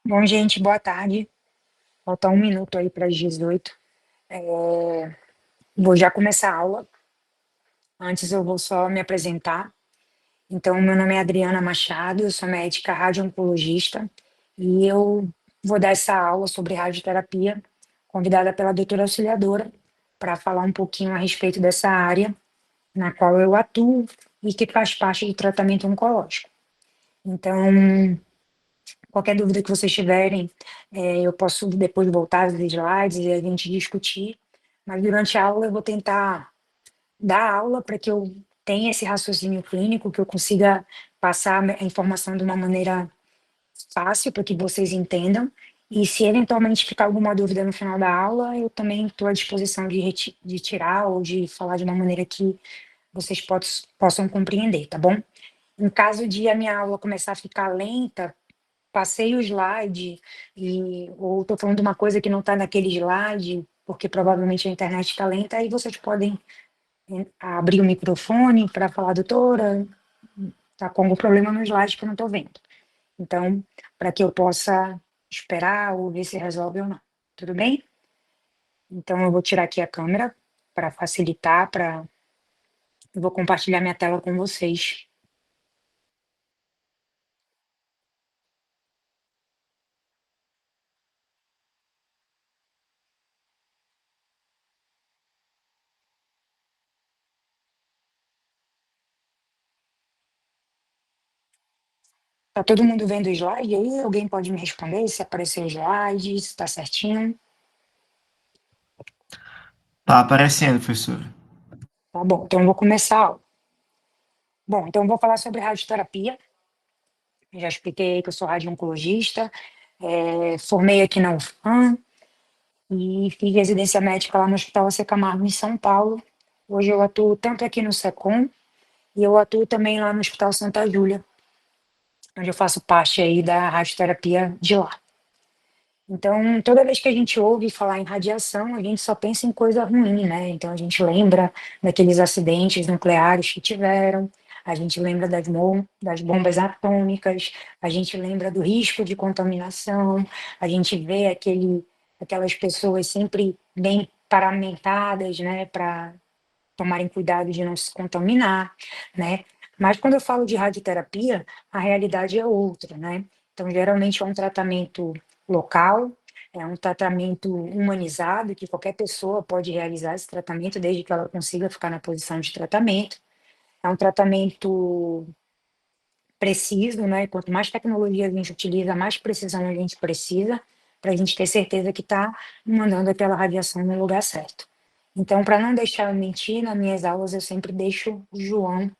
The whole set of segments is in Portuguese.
Bom, gente, boa tarde. Falta um minuto aí para as 18. Vou já começar a aula. Antes eu vou só me apresentar. Então, meu nome é Adriana Machado, eu sou médica radio-oncologista e eu vou dar essa aula sobre radioterapia, convidada pela doutora auxiliadora, para falar um pouquinho a respeito dessa área na qual eu atuo e que faz parte do tratamento oncológico. Então, qualquer dúvida que vocês tiverem, eu posso depois voltar às slides e a gente discutir, mas durante a aula eu vou tentar dar aula para que eu tenha esse raciocínio clínico, que eu consiga passar a informação de uma maneira fácil para que vocês entendam, e se eventualmente ficar alguma dúvida no final da aula, eu também estou à disposição de tirar ou de falar de uma maneira que vocês possam compreender, tá bom? Em caso de a minha aula começar a ficar lenta, passei o slide ou estou falando uma coisa que não está naquele slide, porque provavelmente a internet está lenta, aí vocês podem abrir o microfone para falar, doutora, está com algum problema no slide que eu não estou vendo. Então, para que eu possa esperar ou ver se resolve ou não. Tudo bem? Então, eu vou tirar aqui a câmera para facilitar, eu vou compartilhar minha tela com vocês. Tá todo mundo vendo o slide aí? Alguém pode me responder se apareceu o slide, se está certinho? Tá aparecendo, professor. Tá bom, então eu vou começar a aula. Bom, então eu vou falar sobre radioterapia. Já expliquei que eu sou radio-oncologista, formei aqui na UFAM e fiz residência médica lá no Hospital AC Camargo, em São Paulo. Hoje eu atuo tanto aqui no SECOM e eu atuo também lá no Hospital Santa Júlia, onde eu faço parte aí da radioterapia de lá. Então, toda vez que a gente ouve falar em radiação, a gente só pensa em coisa ruim, né? Então, a gente lembra daqueles acidentes nucleares que tiveram, a gente lembra das bombas atômicas, a gente lembra do risco de contaminação, a gente vê aquelas pessoas sempre bem paramentadas, né, para tomarem cuidado de não se contaminar, né? Mas quando eu falo de radioterapia, a realidade é outra, né? Então, geralmente é um tratamento local, é um tratamento humanizado, que qualquer pessoa pode realizar esse tratamento, desde que ela consiga ficar na posição de tratamento. É um tratamento preciso, né? Quanto mais tecnologia a gente utiliza, mais precisão a gente precisa, para a gente ter certeza que está mandando aquela radiação no lugar certo. Então, para não deixar eu mentir, nas minhas aulas eu sempre deixo o João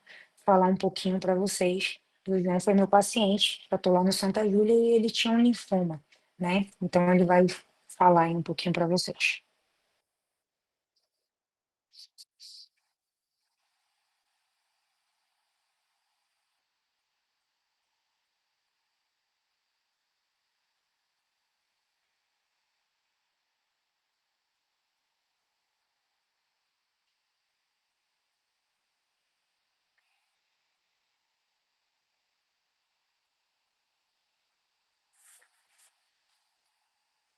falar um pouquinho para vocês. O João foi meu paciente, eu estou lá no Santa Júlia e ele tinha um linfoma, né? Então, ele vai falar aí um pouquinho para vocês.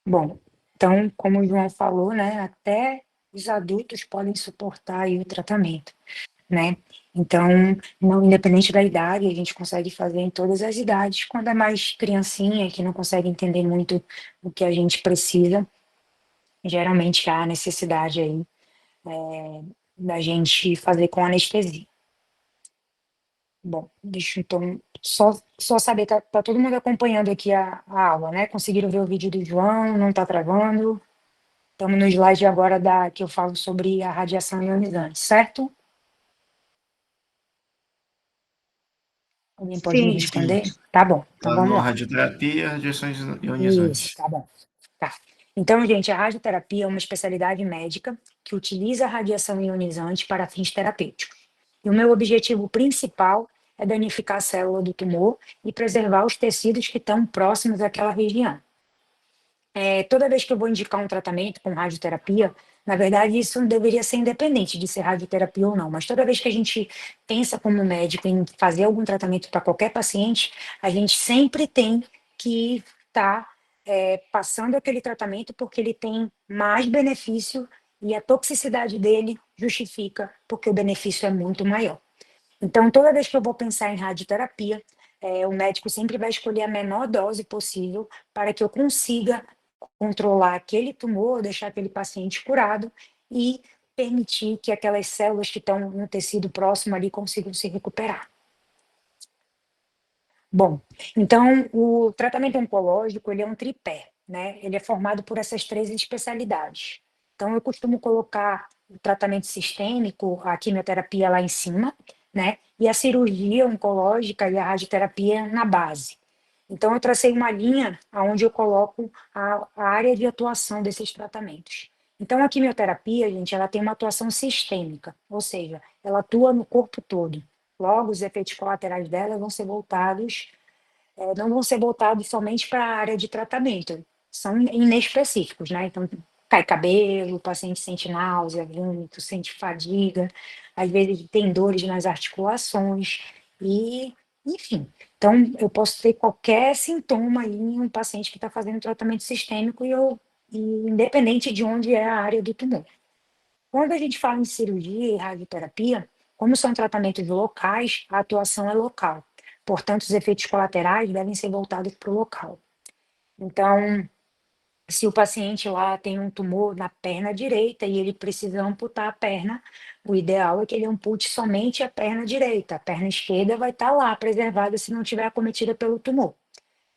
Bom, então, como o João falou, né, até os adultos podem suportar aí o tratamento, né? Então, não, independente da idade, a gente consegue fazer em todas as idades. Quando é mais criancinha, que não consegue entender muito o que a gente precisa, geralmente há necessidade aí da gente fazer com anestesia. Bom, deixa eu então só saber, tá todo mundo acompanhando aqui a aula, né? Conseguiram ver o vídeo do João, não tá travando? Estamos no slide agora que eu falo sobre a radiação ionizante, certo? Alguém pode me Sim, Sim. responder? Tá bom, então Tá vamos no lá. radioterapia, radiações Isso, ionizantes. tá bom. Tá. Então, gente, a radioterapia é uma especialidade médica que utiliza a radiação ionizante para fins terapêuticos. E o meu objetivo principal é danificar a célula do tumor e preservar os tecidos que estão próximos àquela região. Toda vez que eu vou indicar um tratamento com radioterapia, na verdade, isso deveria ser independente de ser radioterapia ou não, mas toda vez que a gente pensa como médico em fazer algum tratamento para qualquer paciente, a gente sempre tem que estar passando aquele tratamento porque ele tem mais benefício e a toxicidade dele justifica porque o benefício é muito maior. Então, toda vez que eu vou pensar em radioterapia, o médico sempre vai escolher a menor dose possível para que eu consiga controlar aquele tumor, deixar aquele paciente curado e permitir que aquelas células que estão no tecido próximo ali consigam se recuperar. Bom, então o tratamento oncológico ele é um tripé, né? Ele é formado por essas três especialidades. Então eu costumo colocar o tratamento sistêmico, a quimioterapia lá em cima, né? E a cirurgia oncológica e a radioterapia na base. Então eu tracei uma linha onde eu coloco a área de atuação desses tratamentos. Então a quimioterapia, gente, ela tem uma atuação sistêmica, ou seja, ela atua no corpo todo. Logo, os efeitos colaterais dela vão ser voltados, não vão ser voltados somente para a área de tratamento, são inespecíficos, né? Então, cai cabelo, o paciente sente náusea, vômito, sente fadiga, às vezes tem dores nas articulações, e, enfim. Então, eu posso ter qualquer sintoma aí em um paciente que está fazendo tratamento sistêmico e independente de onde é a área do tumor. Quando a gente fala em cirurgia e radioterapia, como são tratamentos locais, a atuação é local. Portanto, os efeitos colaterais devem ser voltados para o local. Então, se o paciente lá tem um tumor na perna direita e ele precisa amputar a perna, o ideal é que ele ampute somente a perna direita. A perna esquerda vai estar lá preservada se não tiver acometida pelo tumor.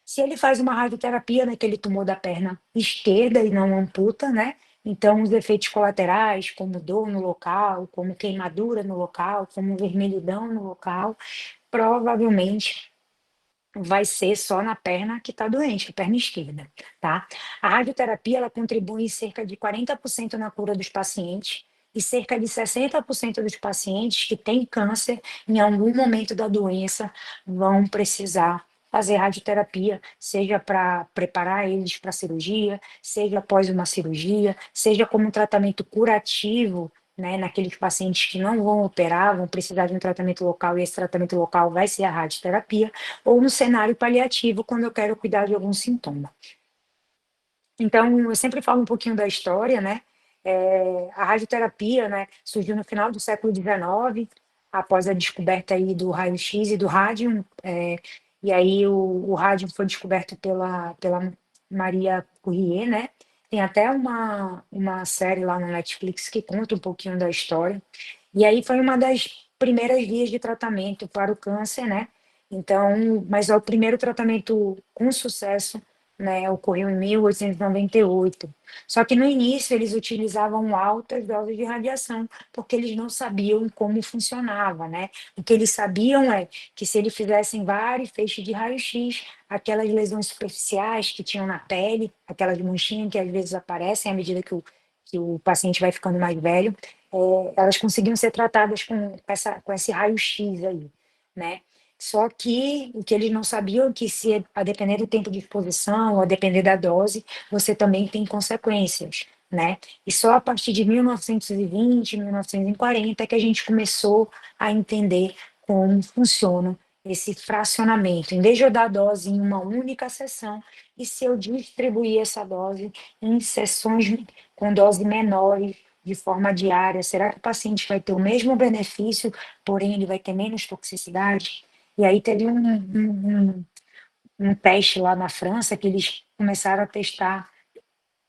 Se ele faz uma radioterapia naquele tumor da perna esquerda e não amputa, né? Então, os efeitos colaterais, como dor no local, como queimadura no local, como vermelhidão no local, provavelmente vai ser só na perna que está doente, a perna esquerda, tá? A radioterapia, ela contribui em cerca de 40% na cura dos pacientes e cerca de 60% dos pacientes que têm câncer, em algum momento da doença, vão precisar fazer radioterapia, seja para preparar eles para a cirurgia, seja após uma cirurgia, seja como um tratamento curativo, né, naqueles pacientes que não vão operar, vão precisar de um tratamento local, e esse tratamento local vai ser a radioterapia, ou no cenário paliativo, quando eu quero cuidar de algum sintoma. Então, eu sempre falo um pouquinho da história, né? A radioterapia, né, surgiu no final do século XIX, após a descoberta aí do raio-x e do rádio, e aí o rádio foi descoberto pela Maria Curie, né? Tem até uma série lá no Netflix que conta um pouquinho da história. E aí foi uma das primeiras vias de tratamento para o câncer, né? Então, mas é o primeiro tratamento com sucesso, né, ocorreu em 1898. Só que no início eles utilizavam altas doses de radiação, porque eles não sabiam como funcionava, né? O que eles sabiam é que se eles fizessem vários feixes de raio-x, aquelas lesões superficiais que tinham na pele, aquelas manchinhas que às vezes aparecem à medida que o paciente vai ficando mais velho, elas conseguiam ser tratadas com esse raio-x aí, né? Só que o que eles não sabiam é que se a depender do tempo de exposição, ou a depender da dose, você também tem consequências, né? E só a partir de 1920, 1940 que a gente começou a entender como funciona esse fracionamento. Em vez de eu dar a dose em uma única sessão, e se eu distribuir essa dose em sessões com dose menores, de forma diária, será que o paciente vai ter o mesmo benefício, porém ele vai ter menos toxicidade? E aí teve um teste lá na França que eles começaram a testar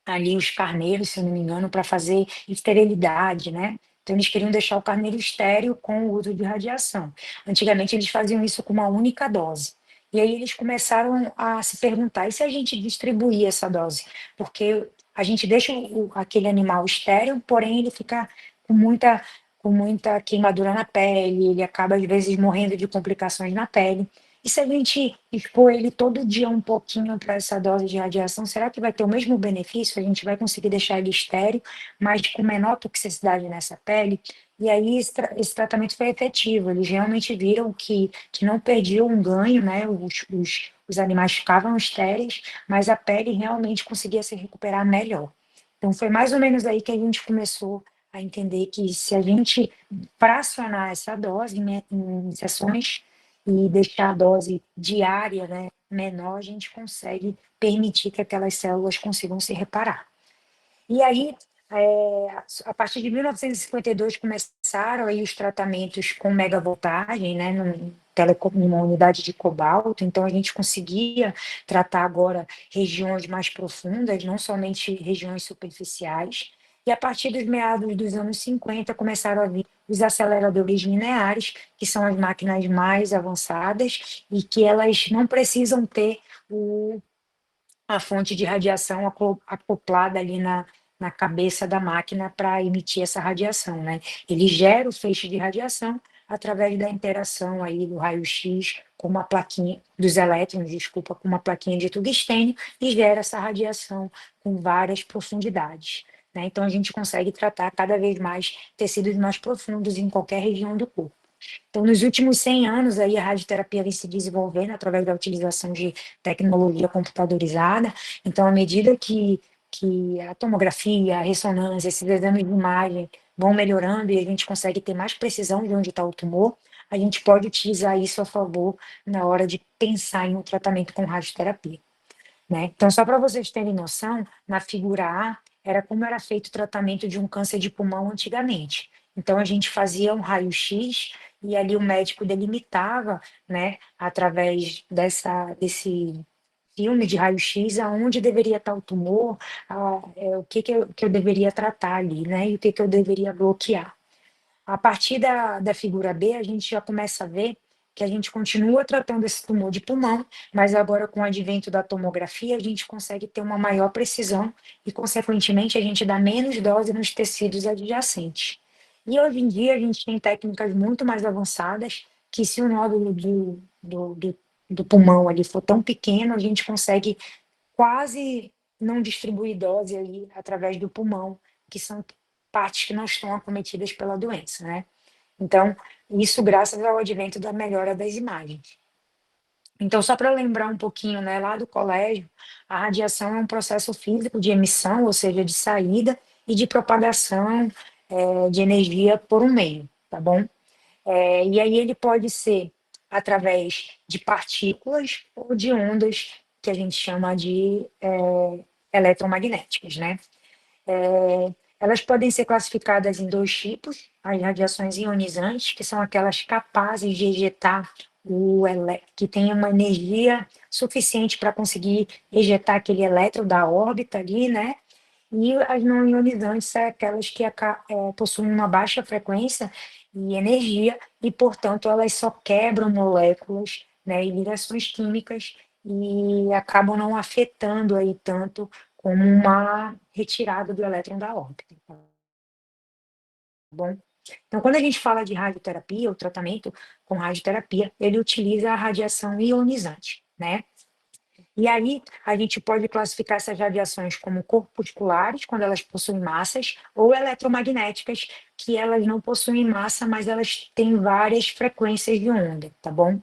ali os carneiros, se eu não me engano, para fazer esterilidade, né? Então eles queriam deixar o carneiro estéril com o uso de radiação. Antigamente eles faziam isso com uma única dose. E aí eles começaram a se perguntar, e se a gente distribuir essa dose? Porque a gente deixa aquele animal estéril, porém ele fica com muita queimadura na pele, ele acaba às vezes morrendo de complicações na pele. E se a gente expor ele todo dia um pouquinho para essa dose de radiação, será que vai ter o mesmo benefício? A gente vai conseguir deixar ele estéril, mas com menor toxicidade nessa pele? E aí esse tratamento foi efetivo. Eles realmente viram que não perdiam um ganho, né? Os animais ficavam estéreis, mas a pele realmente conseguia se recuperar melhor. Então foi mais ou menos aí que a gente começou a entender que se a gente fracionar essa dose em sessões, e deixar a dose diária, né, menor a gente consegue permitir que aquelas células consigam se reparar. E aí, a partir de 1952 começaram aí os tratamentos com megavoltagem, né, numa unidade de cobalto, então a gente conseguia tratar agora regiões mais profundas, não somente regiões superficiais. E a partir dos meados dos anos 50 começaram a vir os aceleradores lineares, que são as máquinas mais avançadas e que elas não precisam ter a fonte de radiação acoplada ali na cabeça da máquina para emitir essa radiação, né? Ele gera o feixe de radiação através da interação aí do raio-x com uma plaquinha, dos elétrons, desculpa, com uma plaquinha de tungstênio e gera essa radiação com várias profundidades. Né? Então a gente consegue tratar cada vez mais tecidos mais profundos em qualquer região do corpo. Então, nos últimos 100 anos, aí, a radioterapia vem se desenvolvendo através da utilização de tecnologia computadorizada. Então, à medida que a tomografia, a ressonância, esses exames de imagem vão melhorando e a gente consegue ter mais precisão de onde está o tumor, a gente pode utilizar isso a favor na hora de pensar em um tratamento com radioterapia. Né? Então, só para vocês terem noção, na figura A, era como era feito o tratamento de um câncer de pulmão antigamente. Então, a gente fazia um raio-x e ali o médico delimitava, né, através desse filme de raio-x, aonde deveria estar o tumor, o que eu deveria tratar ali, né, e o que eu deveria bloquear. A partir da figura B, a gente já começa a ver que a gente continua tratando esse tumor de pulmão, mas agora com o advento da tomografia, a gente consegue ter uma maior precisão e, consequentemente, a gente dá menos dose nos tecidos adjacentes. E hoje em dia a gente tem técnicas muito mais avançadas que se o nódulo do pulmão ali for tão pequeno, a gente consegue quase não distribuir dose ali através do pulmão, que são partes que não estão acometidas pela doença, né? Então, isso graças ao advento da melhora das imagens. Então, só para lembrar um pouquinho, né, lá do colégio, a radiação é um processo físico de emissão, ou seja, de saída e de propagação de energia por um meio, tá bom? E aí ele pode ser através de partículas ou de ondas que a gente chama de eletromagnéticas, né? Elas podem ser classificadas em dois tipos: as radiações ionizantes, que são aquelas capazes de ejetar que tem uma energia suficiente para conseguir ejetar aquele elétron da órbita ali, né? E as não ionizantes são aquelas que possuem uma baixa frequência e energia, e, portanto, elas só quebram moléculas, né, e ligações químicas e acabam não afetando aí tanto como uma retirada do elétron da órbita. Tá bom? Então, quando a gente fala de radioterapia, o tratamento com radioterapia, ele utiliza a radiação ionizante, né? E aí, a gente pode classificar essas radiações como corpusculares, quando elas possuem massas, ou eletromagnéticas, que elas não possuem massa, mas elas têm várias frequências de onda, tá bom?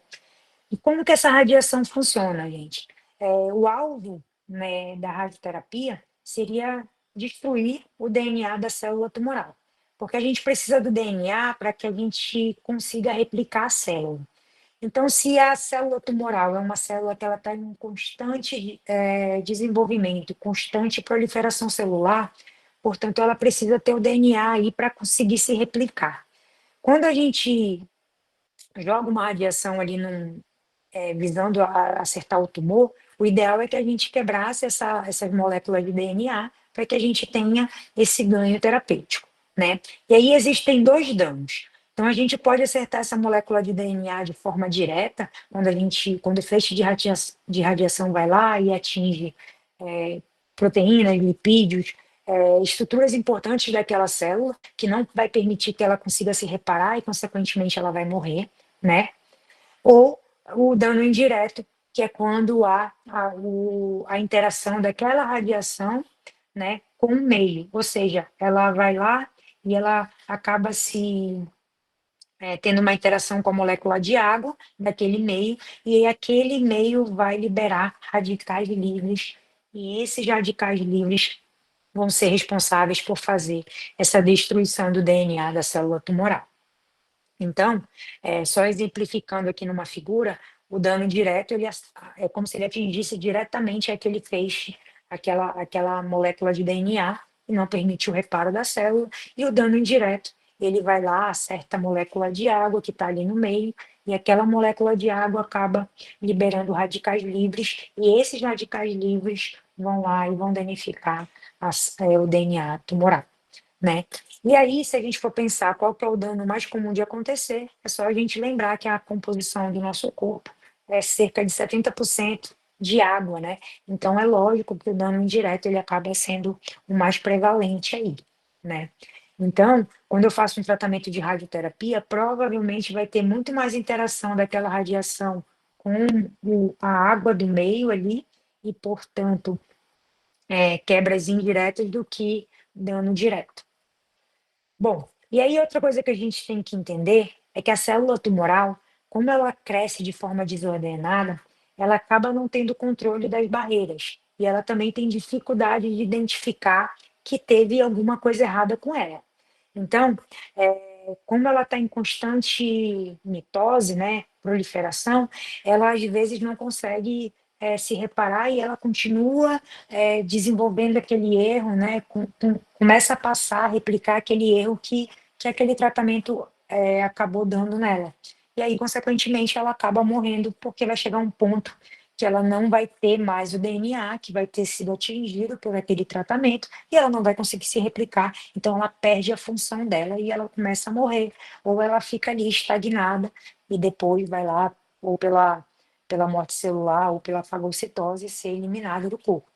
E como que essa radiação funciona, gente? O alvo, né, da radioterapia seria destruir o DNA da célula tumoral, porque a gente precisa do DNA para que a gente consiga replicar a célula. Então, se a célula tumoral é uma célula que ela está em um constante desenvolvimento, constante proliferação celular, portanto, ela precisa ter o DNA aí para conseguir se replicar. Quando a gente joga uma radiação ali visando acertar o tumor, o ideal é que a gente quebrasse essas moléculas de DNA para que a gente tenha esse ganho terapêutico, né? E aí existem dois danos. Então a gente pode acertar essa molécula de DNA de forma direta, quando o feixe de radiação vai lá e atinge proteínas, lipídios, estruturas importantes daquela célula, que não vai permitir que ela consiga se reparar e, consequentemente, ela vai morrer, né? Ou o dano indireto, que é quando há a interação daquela radiação, né, com o meio, ou seja, ela vai lá e ela acaba tendo uma interação com a molécula de água daquele meio, e aquele meio vai liberar radicais livres, e esses radicais livres vão ser responsáveis por fazer essa destruição do DNA da célula tumoral. Então, só exemplificando aqui numa figura, o dano direto, é como se ele atingisse diretamente aquele feixe, aquela molécula de DNA, e não permite o reparo da célula, e o dano indireto, ele vai lá, acerta a molécula de água que está ali no meio, e aquela molécula de água acaba liberando radicais livres, e esses radicais livres vão lá e vão danificar o DNA tumoral, né? E aí, se a gente for pensar qual que é o dano mais comum de acontecer, é só a gente lembrar que a composição do nosso corpo é cerca de 70% de água, né? Então é lógico que o dano indireto ele acaba sendo o mais prevalente aí, né? Então, quando eu faço um tratamento de radioterapia, provavelmente vai ter muito mais interação daquela radiação com a água do meio ali, e, portanto, quebras indiretas do que dano direto. Bom, e aí outra coisa que a gente tem que entender é que a célula tumoral, como ela cresce de forma desordenada, ela acaba não tendo controle das barreiras. E ela também tem dificuldade de identificar que teve alguma coisa errada com ela. Então, como ela está em constante mitose, né, proliferação, ela às vezes não consegue se reparar e ela continua desenvolvendo aquele erro, né, começa a passar, a replicar aquele erro que aquele tratamento acabou dando nela. E aí, consequentemente, ela acaba morrendo porque vai chegar um ponto que ela não vai ter mais o DNA que vai ter sido atingido por aquele tratamento e ela não vai conseguir se replicar, então ela perde a função dela e ela começa a morrer, ou ela fica ali estagnada e depois vai lá, ou pela morte celular, ou pela fagocitose, ser eliminada do corpo.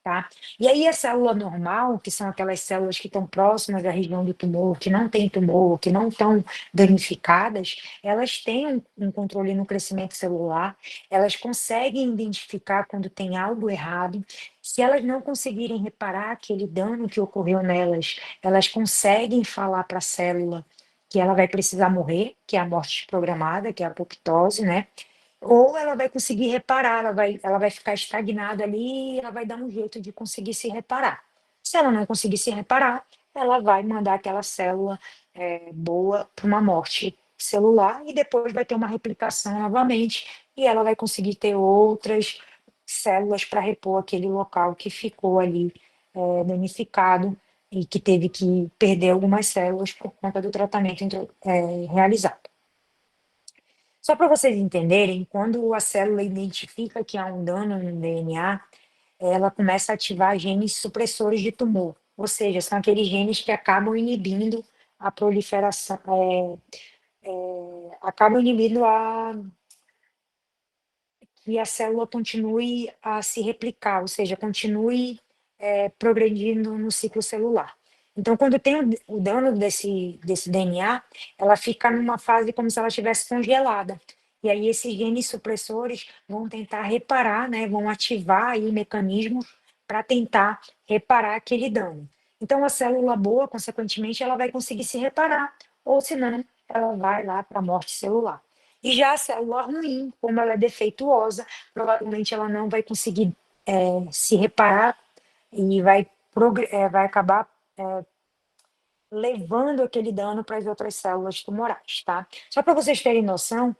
Tá? E aí a célula normal, que são aquelas células que estão próximas da região do tumor, que não tem tumor, que não estão danificadas, elas têm um controle no crescimento celular, elas conseguem identificar quando tem algo errado. Se elas não conseguirem reparar aquele dano que ocorreu nelas, elas conseguem falar para a célula que ela vai precisar morrer, que é a morte programada, que é a apoptose, né? Ou ela vai conseguir reparar, ela vai ficar estagnada ali e ela vai dar um jeito de conseguir se reparar. Se ela não conseguir se reparar, ela vai mandar aquela célula boa para uma morte celular e depois vai ter uma replicação novamente e ela vai conseguir ter outras células para repor aquele local que ficou ali danificado e que teve que perder algumas células por conta do tratamento realizado. Só para vocês entenderem, quando a célula identifica que há um dano no DNA, ela começa a ativar genes supressores de tumor, ou seja, são aqueles genes que acabam inibindo a proliferação, acabam inibindo que a célula continue a se replicar, ou seja, continue progredindo no ciclo celular. Então, quando tem o dano desse DNA, ela fica numa fase como se ela estivesse congelada. E aí esses genes supressores vão tentar reparar, né, vão ativar aí mecanismos para tentar reparar aquele dano. Então, a célula boa, consequentemente, ela vai conseguir se reparar, ou senão, ela vai lá para a morte celular. E já a célula ruim, como ela é defeituosa, provavelmente ela não vai conseguir se reparar e vai acabar levando aquele dano para as outras células tumorais, tá? Só para vocês terem noção,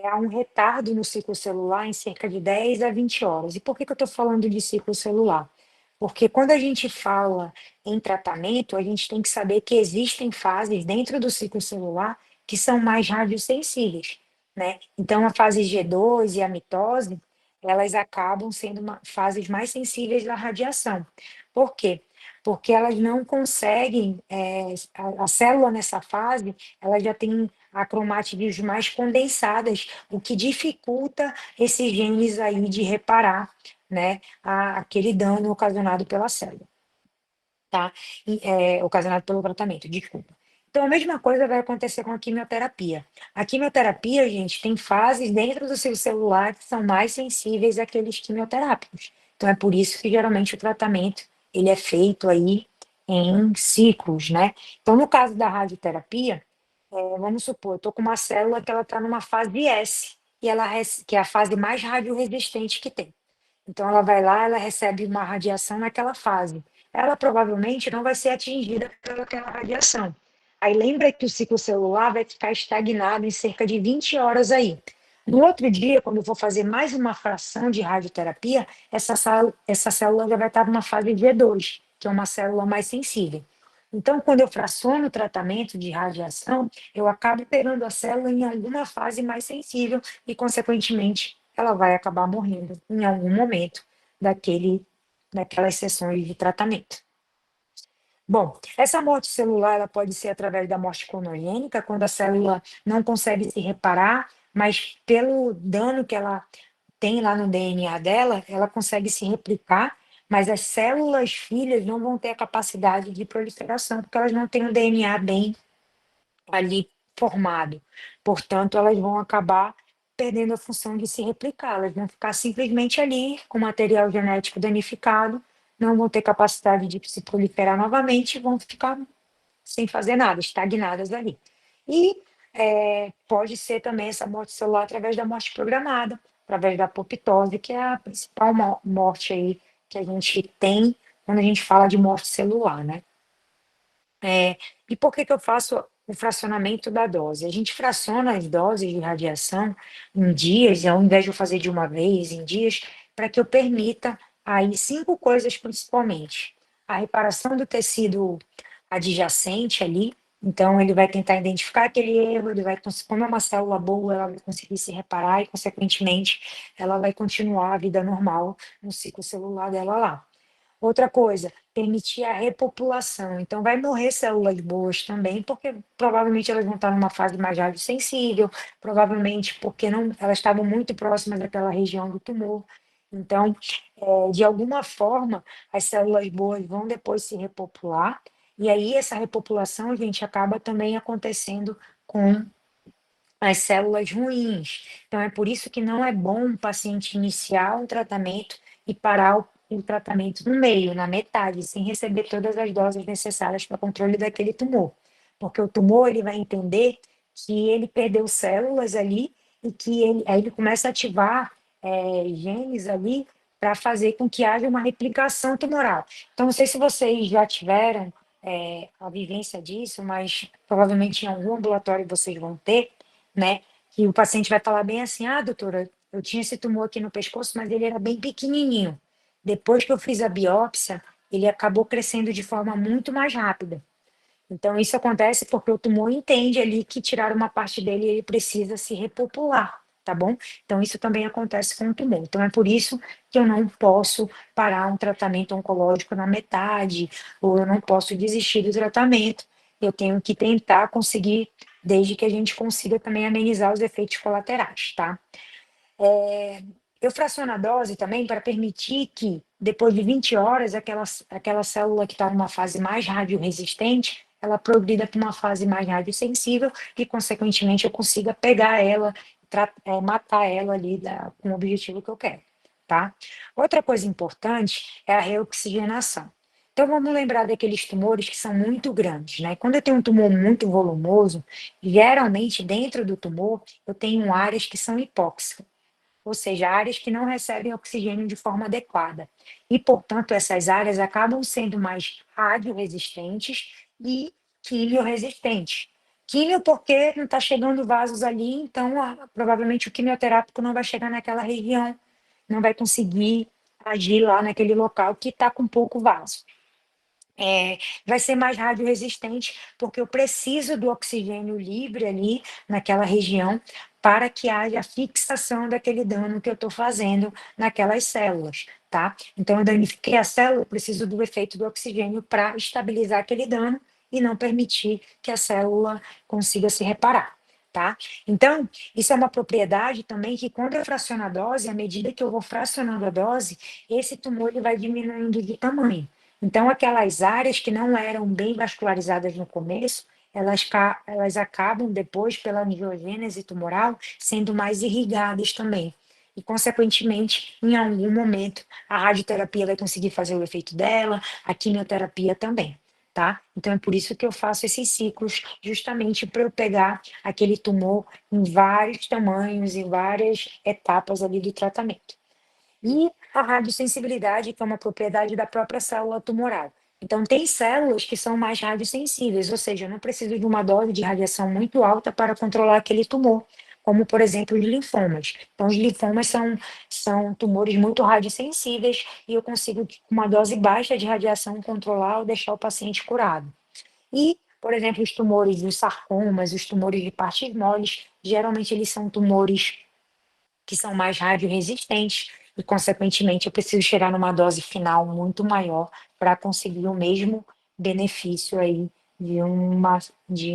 há um retardo no ciclo celular em cerca de 10 a 20 horas. E por que eu estou falando de ciclo celular? Porque quando a gente fala em tratamento, a gente tem que saber que existem fases dentro do ciclo celular que são mais radiosensíveis, né? Então, a fase G2 e a mitose, elas acabam sendo fases mais sensíveis à radiação. Por quê? Porque elas não conseguem, a célula nessa fase, ela já tem acromátides mais condensadas, o que dificulta esses genes aí de reparar, né, aquele dano ocasionado pela célula, tá? Ocasionado pelo tratamento, desculpa. Então, a mesma coisa vai acontecer com a quimioterapia. A quimioterapia, gente, tem fases dentro do seu celular que são mais sensíveis àqueles quimioterápicos. Então, é por isso que geralmente o tratamento ele é feito aí em ciclos, né? Então, no caso da radioterapia, vamos supor, eu estou com uma célula que ela está numa fase S, e que é a fase mais radioresistente que tem. Então, ela vai lá, ela recebe uma radiação naquela fase. Ela provavelmente não vai ser atingida pelaquela radiação. Aí lembra que o ciclo celular vai ficar estagnado em cerca de 20 horas aí. No outro dia, quando eu for fazer mais uma fração de radioterapia, essa célula já vai estar numa fase G2, que é uma célula mais sensível. Então, quando eu fraciono o tratamento de radiação, eu acabo pegando a célula em alguma fase mais sensível e, consequentemente, ela vai acabar morrendo em algum momento daquelas sessões de tratamento. Bom, essa morte celular ela pode ser através da morte clonogênica, quando a célula não consegue se reparar, mas pelo dano que ela tem lá no DNA dela, ela consegue se replicar, mas as células filhas não vão ter a capacidade de proliferação, porque elas não têm o DNA bem ali formado. Portanto, elas vão acabar perdendo a função de se replicar, elas vão ficar simplesmente ali com material genético danificado, não vão ter capacidade de se proliferar novamente e vão ficar sem fazer nada, estagnadas ali. E pode ser também essa morte celular através da morte programada, através da apoptose, que é a principal morte aí que a gente tem quando a gente fala de morte celular, né? E por que que eu faço o fracionamento da dose? A gente fraciona as doses de radiação em dias, ao invés de eu fazer de uma vez, em dias, para que eu permita aí 5 coisas principalmente. A reparação do tecido adjacente ali, então ele vai tentar identificar aquele erro, ele vai, como é uma célula boa, ela vai conseguir se reparar e, consequentemente, ela vai continuar a vida normal no ciclo celular dela lá. Outra coisa, permitir a repopulação. Então, vai morrer células boas também, porque provavelmente elas vão estar numa fase mais radiosensível, provavelmente porque não, elas estavam muito próximas daquela região do tumor. Então, de alguma forma, as células boas vão depois se repopular, e aí essa repopulação, gente, acaba também acontecendo com as células ruins. Então, é por isso que não é bom o paciente iniciar um tratamento e parar o tratamento no meio, na metade, sem receber todas as doses necessárias para controle daquele tumor. Porque o tumor ele vai entender que ele perdeu células ali e que aí ele começa a ativar genes ali para fazer com que haja uma replicação tumoral. Então, não sei se vocês já tiveram a vivência disso, mas provavelmente em algum ambulatório vocês vão ter, né? Que o paciente vai falar bem assim: ah, doutora, eu tinha esse tumor aqui no pescoço, mas ele era bem pequenininho. Depois que eu fiz a biópsia, ele acabou crescendo de forma muito mais rápida. Então, isso acontece porque o tumor entende ali que tiraram uma parte dele e ele precisa se repopular, tá bom? Então, isso também acontece com o tumor. Então, é por isso que eu não posso parar um tratamento oncológico na metade, ou eu não posso desistir do tratamento. Eu tenho que tentar conseguir, desde que a gente consiga também amenizar os efeitos colaterais, tá? Eu fraciono a dose também para permitir que, depois de 20 horas, aquela célula que está numa fase mais radioresistente, ela progrida para uma fase mais radiosensível e, consequentemente, eu consiga pegar ela, matar ela ali com o objetivo que eu quero, tá? Outra coisa importante é a reoxigenação. Então, vamos lembrar daqueles tumores que são muito grandes, né? Quando eu tenho um tumor muito volumoso, geralmente dentro do tumor eu tenho áreas que são hipóxicas, ou seja, áreas que não recebem oxigênio de forma adequada. E, portanto, essas áreas acabam sendo mais radioresistentes e quimioresistentes. Químio porque não está chegando vasos ali, então provavelmente o quimioterápico não vai chegar naquela região, não vai conseguir agir lá naquele local que está com pouco vaso. Vai ser mais radioresistente, porque eu preciso do oxigênio livre ali naquela região para que haja a fixação daquele dano que eu estou fazendo naquelas células, tá? Então, eu danifiquei a célula, eu preciso do efeito do oxigênio para estabilizar aquele dano e não permitir que a célula consiga se reparar, tá? Então, isso é uma propriedade também que quando eu fraciono a dose, à medida que eu vou fracionando a dose, esse tumor ele vai diminuindo de tamanho. Então, aquelas áreas que não eram bem vascularizadas no começo, elas acabam depois, pela angiogênese tumoral, sendo mais irrigadas também. E, consequentemente, em algum momento, a radioterapia vai conseguir fazer o efeito dela, a quimioterapia também, tá? Então, é por isso que eu faço esses ciclos, justamente para eu pegar aquele tumor em vários tamanhos, em várias etapas ali do tratamento. E a radiosensibilidade, que é uma propriedade da própria célula tumoral. Então, tem células que são mais radiosensíveis, ou seja, eu não preciso de uma dose de radiação muito alta para controlar aquele tumor, como, por exemplo, os linfomas. Então, os linfomas são tumores muito radiosensíveis e eu consigo, com uma dose baixa de radiação, controlar ou deixar o paciente curado. E, por exemplo, os tumores dos sarcomas, os tumores de partes moles, geralmente eles são tumores que são mais radioresistentes e, consequentemente, eu preciso chegar numa dose final muito maior para conseguir o mesmo benefício aí de uma de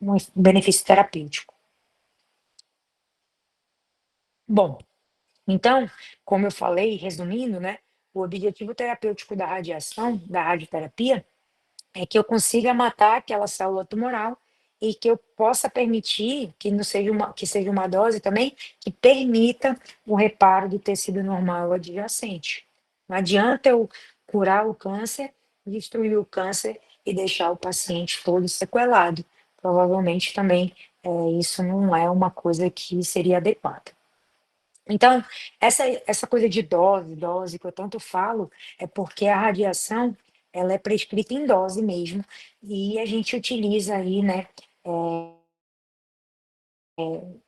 um benefício terapêutico. Bom, então, como eu falei, resumindo, né, o objetivo terapêutico da radiação, da radioterapia, é que eu consiga matar aquela célula tumoral e que eu possa permitir que não seja que seja uma dose também que permita o reparo do tecido normal adjacente. Não adianta eu curar o câncer, destruir o câncer e deixar o paciente todo sequelado. Provavelmente também isso não é uma coisa que seria adequada. Então, essa coisa de dose que eu tanto falo, é porque a radiação, ela é prescrita em dose mesmo, e a gente utiliza aí, né,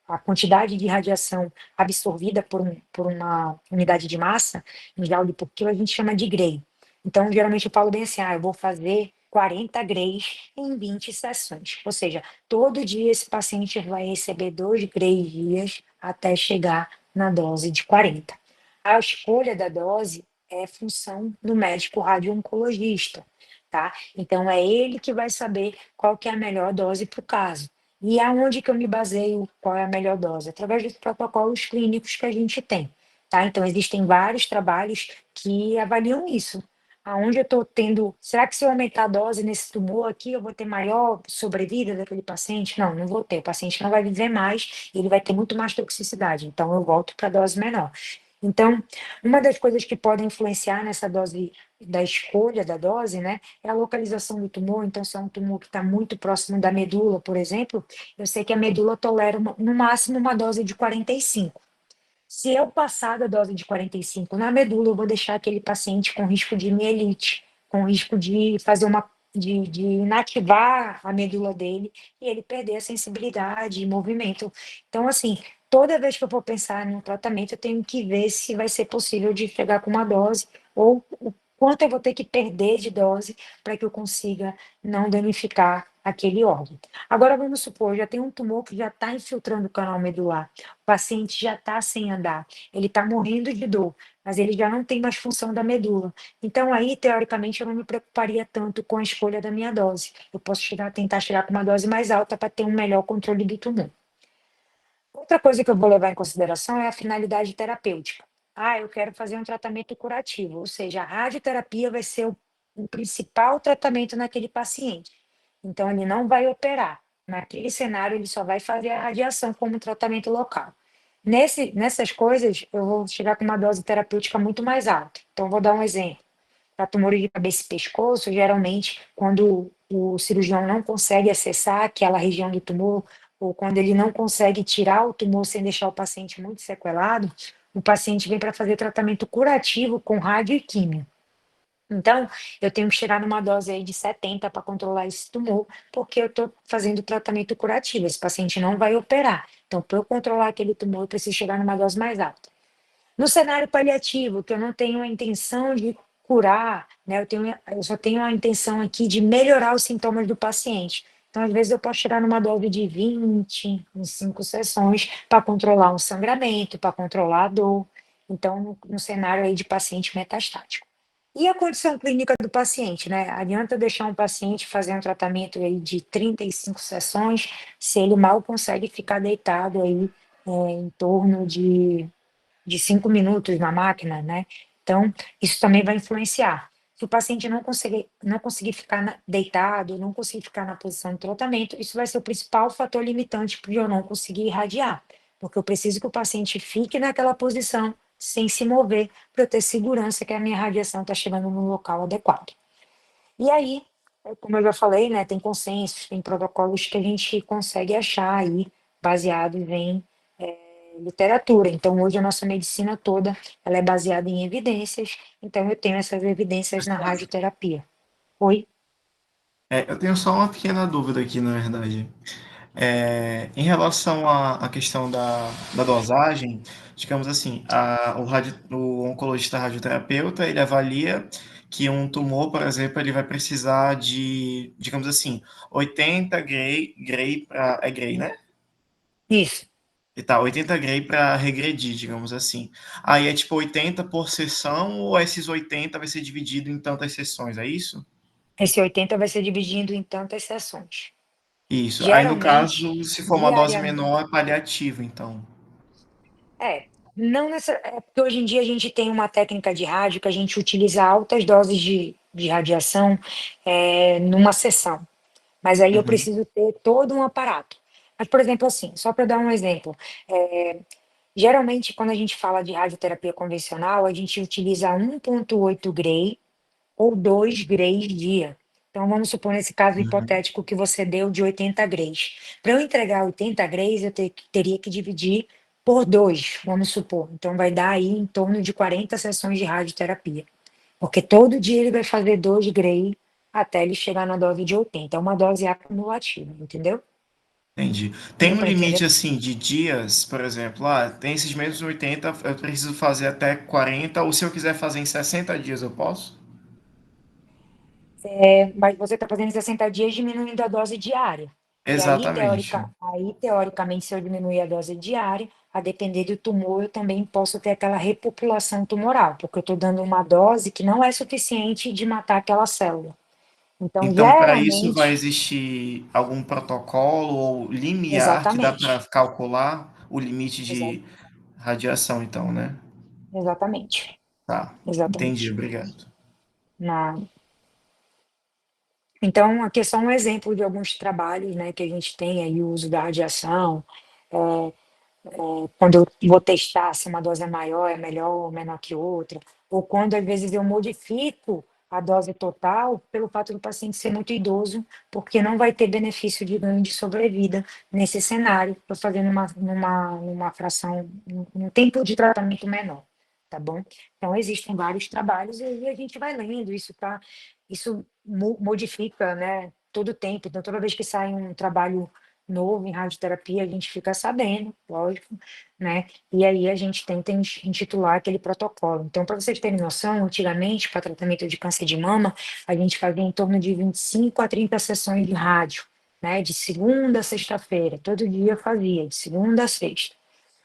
a quantidade de radiação absorvida por uma unidade de massa, em joule por quilo, a gente chama de Gray. Então, geralmente eu falo bem assim, eu vou fazer 40 Grays em 20 sessões. Ou seja, todo dia esse paciente vai receber 2 Grays dias até chegar na dose de 40. A escolha da dose é função do médico radio-oncologista, tá? Então, é ele que vai saber qual que é a melhor dose para o caso. E aonde que eu me baseio, qual é a melhor dose? Através dos protocolos clínicos que a gente tem, tá? Então, existem vários trabalhos que avaliam isso. Aonde eu estou tendo, será que se eu aumentar a dose nesse tumor aqui, eu vou ter maior sobrevida daquele paciente? Não, não vou ter. O paciente não vai viver mais, ele vai ter muito mais toxicidade. Então, eu volto para a dose menor. Então, uma das coisas que podem influenciar nessa dose, da escolha da dose, né, é a localização do tumor. Então, se é um tumor que está muito próximo da medula, por exemplo, eu sei que a medula tolera no máximo uma dose de 45. Se eu passar da dose de 45 na medula, eu vou deixar aquele paciente com risco de mielite, com risco de fazer de inativar a medula dele e ele perder a sensibilidade e movimento. Então, assim, toda vez que eu for pensar no tratamento, eu tenho que ver se vai ser possível de chegar com uma dose ou o quanto eu vou ter que perder de dose para que eu consiga não danificar aquele órgão. Agora, vamos supor, já tem um tumor que já está infiltrando o canal medular. O paciente já está sem andar, ele está morrendo de dor, mas ele já não tem mais função da medula. Então, aí, teoricamente, eu não me preocuparia tanto com a escolha da minha dose. Eu posso tentar chegar com uma dose mais alta para ter um melhor controle do tumor. Outra coisa que eu vou levar em consideração é a finalidade terapêutica. Eu quero fazer um tratamento curativo, ou seja, a radioterapia vai ser o principal tratamento naquele paciente. Então, ele não vai operar. Naquele cenário, ele só vai fazer a radiação como tratamento local. Nessas coisas, eu vou chegar com uma dose terapêutica muito mais alta. Então, vou dar um exemplo. Para tumores de cabeça e pescoço, geralmente, quando o cirurgião não consegue acessar aquela região do tumor, ou quando ele não consegue tirar o tumor sem deixar o paciente muito sequelado, o paciente vem para fazer tratamento curativo com rádio e químio. Então, eu tenho que chegar numa dose aí de 70 para controlar esse tumor, porque eu estou fazendo tratamento curativo. Esse paciente não vai operar. Então, para eu controlar aquele tumor, eu preciso chegar numa dose mais alta. No cenário paliativo, que eu não tenho a intenção de curar, né, eu só tenho a intenção aqui de melhorar os sintomas do paciente. Então, às vezes, eu posso chegar numa dose de 20 em 5 sessões, para controlar um sangramento, para controlar a dor. Então, no cenário aí de paciente metastático. E a condição clínica do paciente, né? Adianta deixar um paciente fazer um tratamento aí de 35 sessões, se ele mal consegue ficar deitado aí em torno de 5 minutos na máquina, né? Então, isso também vai influenciar. Se o paciente não conseguir ficar deitado, não conseguir ficar na posição de tratamento, isso vai ser o principal fator limitante para eu não conseguir irradiar, porque eu preciso que o paciente fique naquela posição sem se mover, para eu ter segurança que a minha radiação está chegando no local adequado. E aí, como eu já falei, né, tem consensos, tem protocolos que a gente consegue achar aí, baseados em literatura. Então, hoje a nossa medicina toda, ela é baseada em evidências, então eu tenho essas evidências na radioterapia. Oi? Eu tenho só uma pequena dúvida aqui, na verdade. Em relação à questão da dosagem, digamos assim, o oncologista radioterapeuta, ele avalia que um tumor, por exemplo, ele vai precisar de, digamos assim, 80 gray para, é gray, né? Isso. E tá, 80 gray para regredir, digamos assim. Aí é tipo 80 por sessão ou esses 80 vai ser dividido em tantas sessões, é isso? Esse 80 vai ser dividido em tantas sessões. Isso. Aí no Geralmente, caso, se for uma dose diariamente. menor, é paliativo, então. Não nessa, é porque hoje em dia a gente tem uma técnica de rádio que a gente utiliza altas doses de radiação numa sessão. Mas aí eu Uhum. preciso ter todo um aparato. Mas, por exemplo, assim, só para dar um exemplo, é, geralmente quando a gente fala de radioterapia convencional, a gente utiliza 1,8 Gray ou 2 grays dia. Então, vamos supor nesse caso Uhum. hipotético que você deu de 80 grays. Para eu entregar 80 grays, teria que dividir por 2, vamos supor. Então, vai dar aí em torno de 40 sessões de radioterapia. Porque todo dia ele vai fazer 2 grays até ele chegar na dose de 80. É uma dose acumulativa, entendeu? Entendi. Tem Deu um para limite entender? assim de dias, por exemplo, tem esses mesmos 80, eu preciso fazer até 40, ou se eu quiser fazer em 60 dias, eu posso? Mas você está fazendo 60 dias diminuindo a dose diária. E aí, Exatamente. teoricamente, se eu diminuir a dose diária, a depender do tumor, eu também posso ter aquela repopulação tumoral, porque eu estou dando uma dose que não é suficiente de matar aquela célula. Então, Então, para isso vai geralmente, existir algum protocolo ou limiar que dá para exatamente, calcular o limite exa- de radiação, então, né? exatamente, Tá, entendi, exatamente. obrigado. Na, então, aqui é só um exemplo de alguns trabalhos, né, que a gente tem aí, o uso da radiação, é, quando eu vou testar se uma dose é maior, é melhor ou menor que outra, ou quando às vezes eu modifico a dose total pelo fato do paciente ser muito idoso, porque não vai ter benefício de ganho de sobrevida nesse cenário, estou fazendo numa fração, um tempo de tratamento menor, tá bom? Então, existem vários trabalhos e aí a gente vai lendo, isso modifica, né, todo o tempo, então toda vez que sai um trabalho novo em radioterapia, a gente fica sabendo, lógico, né? E aí a gente tenta intitular aquele protocolo. Então, para vocês terem noção, antigamente, para tratamento de câncer de mama, a gente fazia em torno de 25 a 30 sessões de rádio, né? De segunda a sexta-feira, todo dia eu fazia, de segunda a sexta.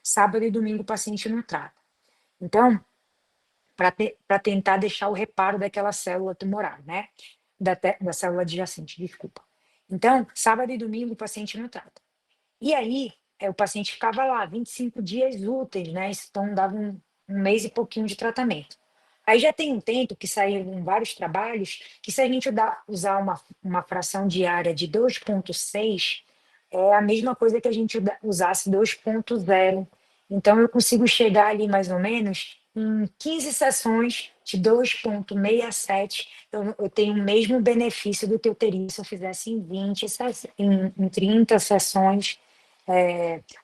Sábado e domingo o paciente não trata. Então, para tentar deixar o reparo daquela célula tumoral, né? Da célula adjacente, desculpa. Então, sábado e domingo o paciente não trata. E aí, o paciente ficava lá 25 dias úteis, né? Então, dava um mês e pouquinho de tratamento. Aí já tem um tempo que saíram vários trabalhos que se a gente usar uma fração diária de 2,6, é a mesma coisa que a gente usasse 2,0. Então, eu consigo chegar ali mais ou menos em 15 sessões de 2,67. Eu tenho o mesmo benefício do que eu teria se eu fizesse em 20, em 30 sessões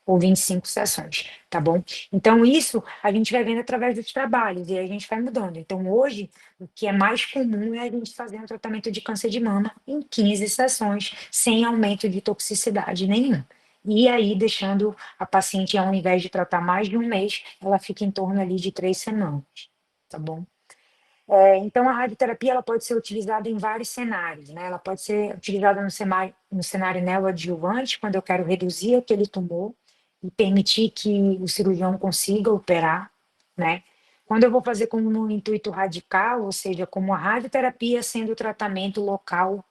ou 25 sessões, tá bom? Então, isso a gente vai vendo através dos trabalhos e a gente vai mudando. Então, hoje, o que é mais comum é a gente fazer um tratamento de câncer de mama em 15 sessões, sem aumento de toxicidade nenhum. E aí, deixando a paciente, ao invés de tratar mais de um mês, ela fica em torno ali de 3 semanas, tá bom? Então, a radioterapia ela pode ser utilizada em vários cenários, né? Ela pode ser utilizada no cenário neoadjuvante, quando eu quero reduzir aquele tumor e permitir que o cirurgião consiga operar, né? Quando eu vou fazer como no intuito radical, ou seja, como a radioterapia sendo o tratamento local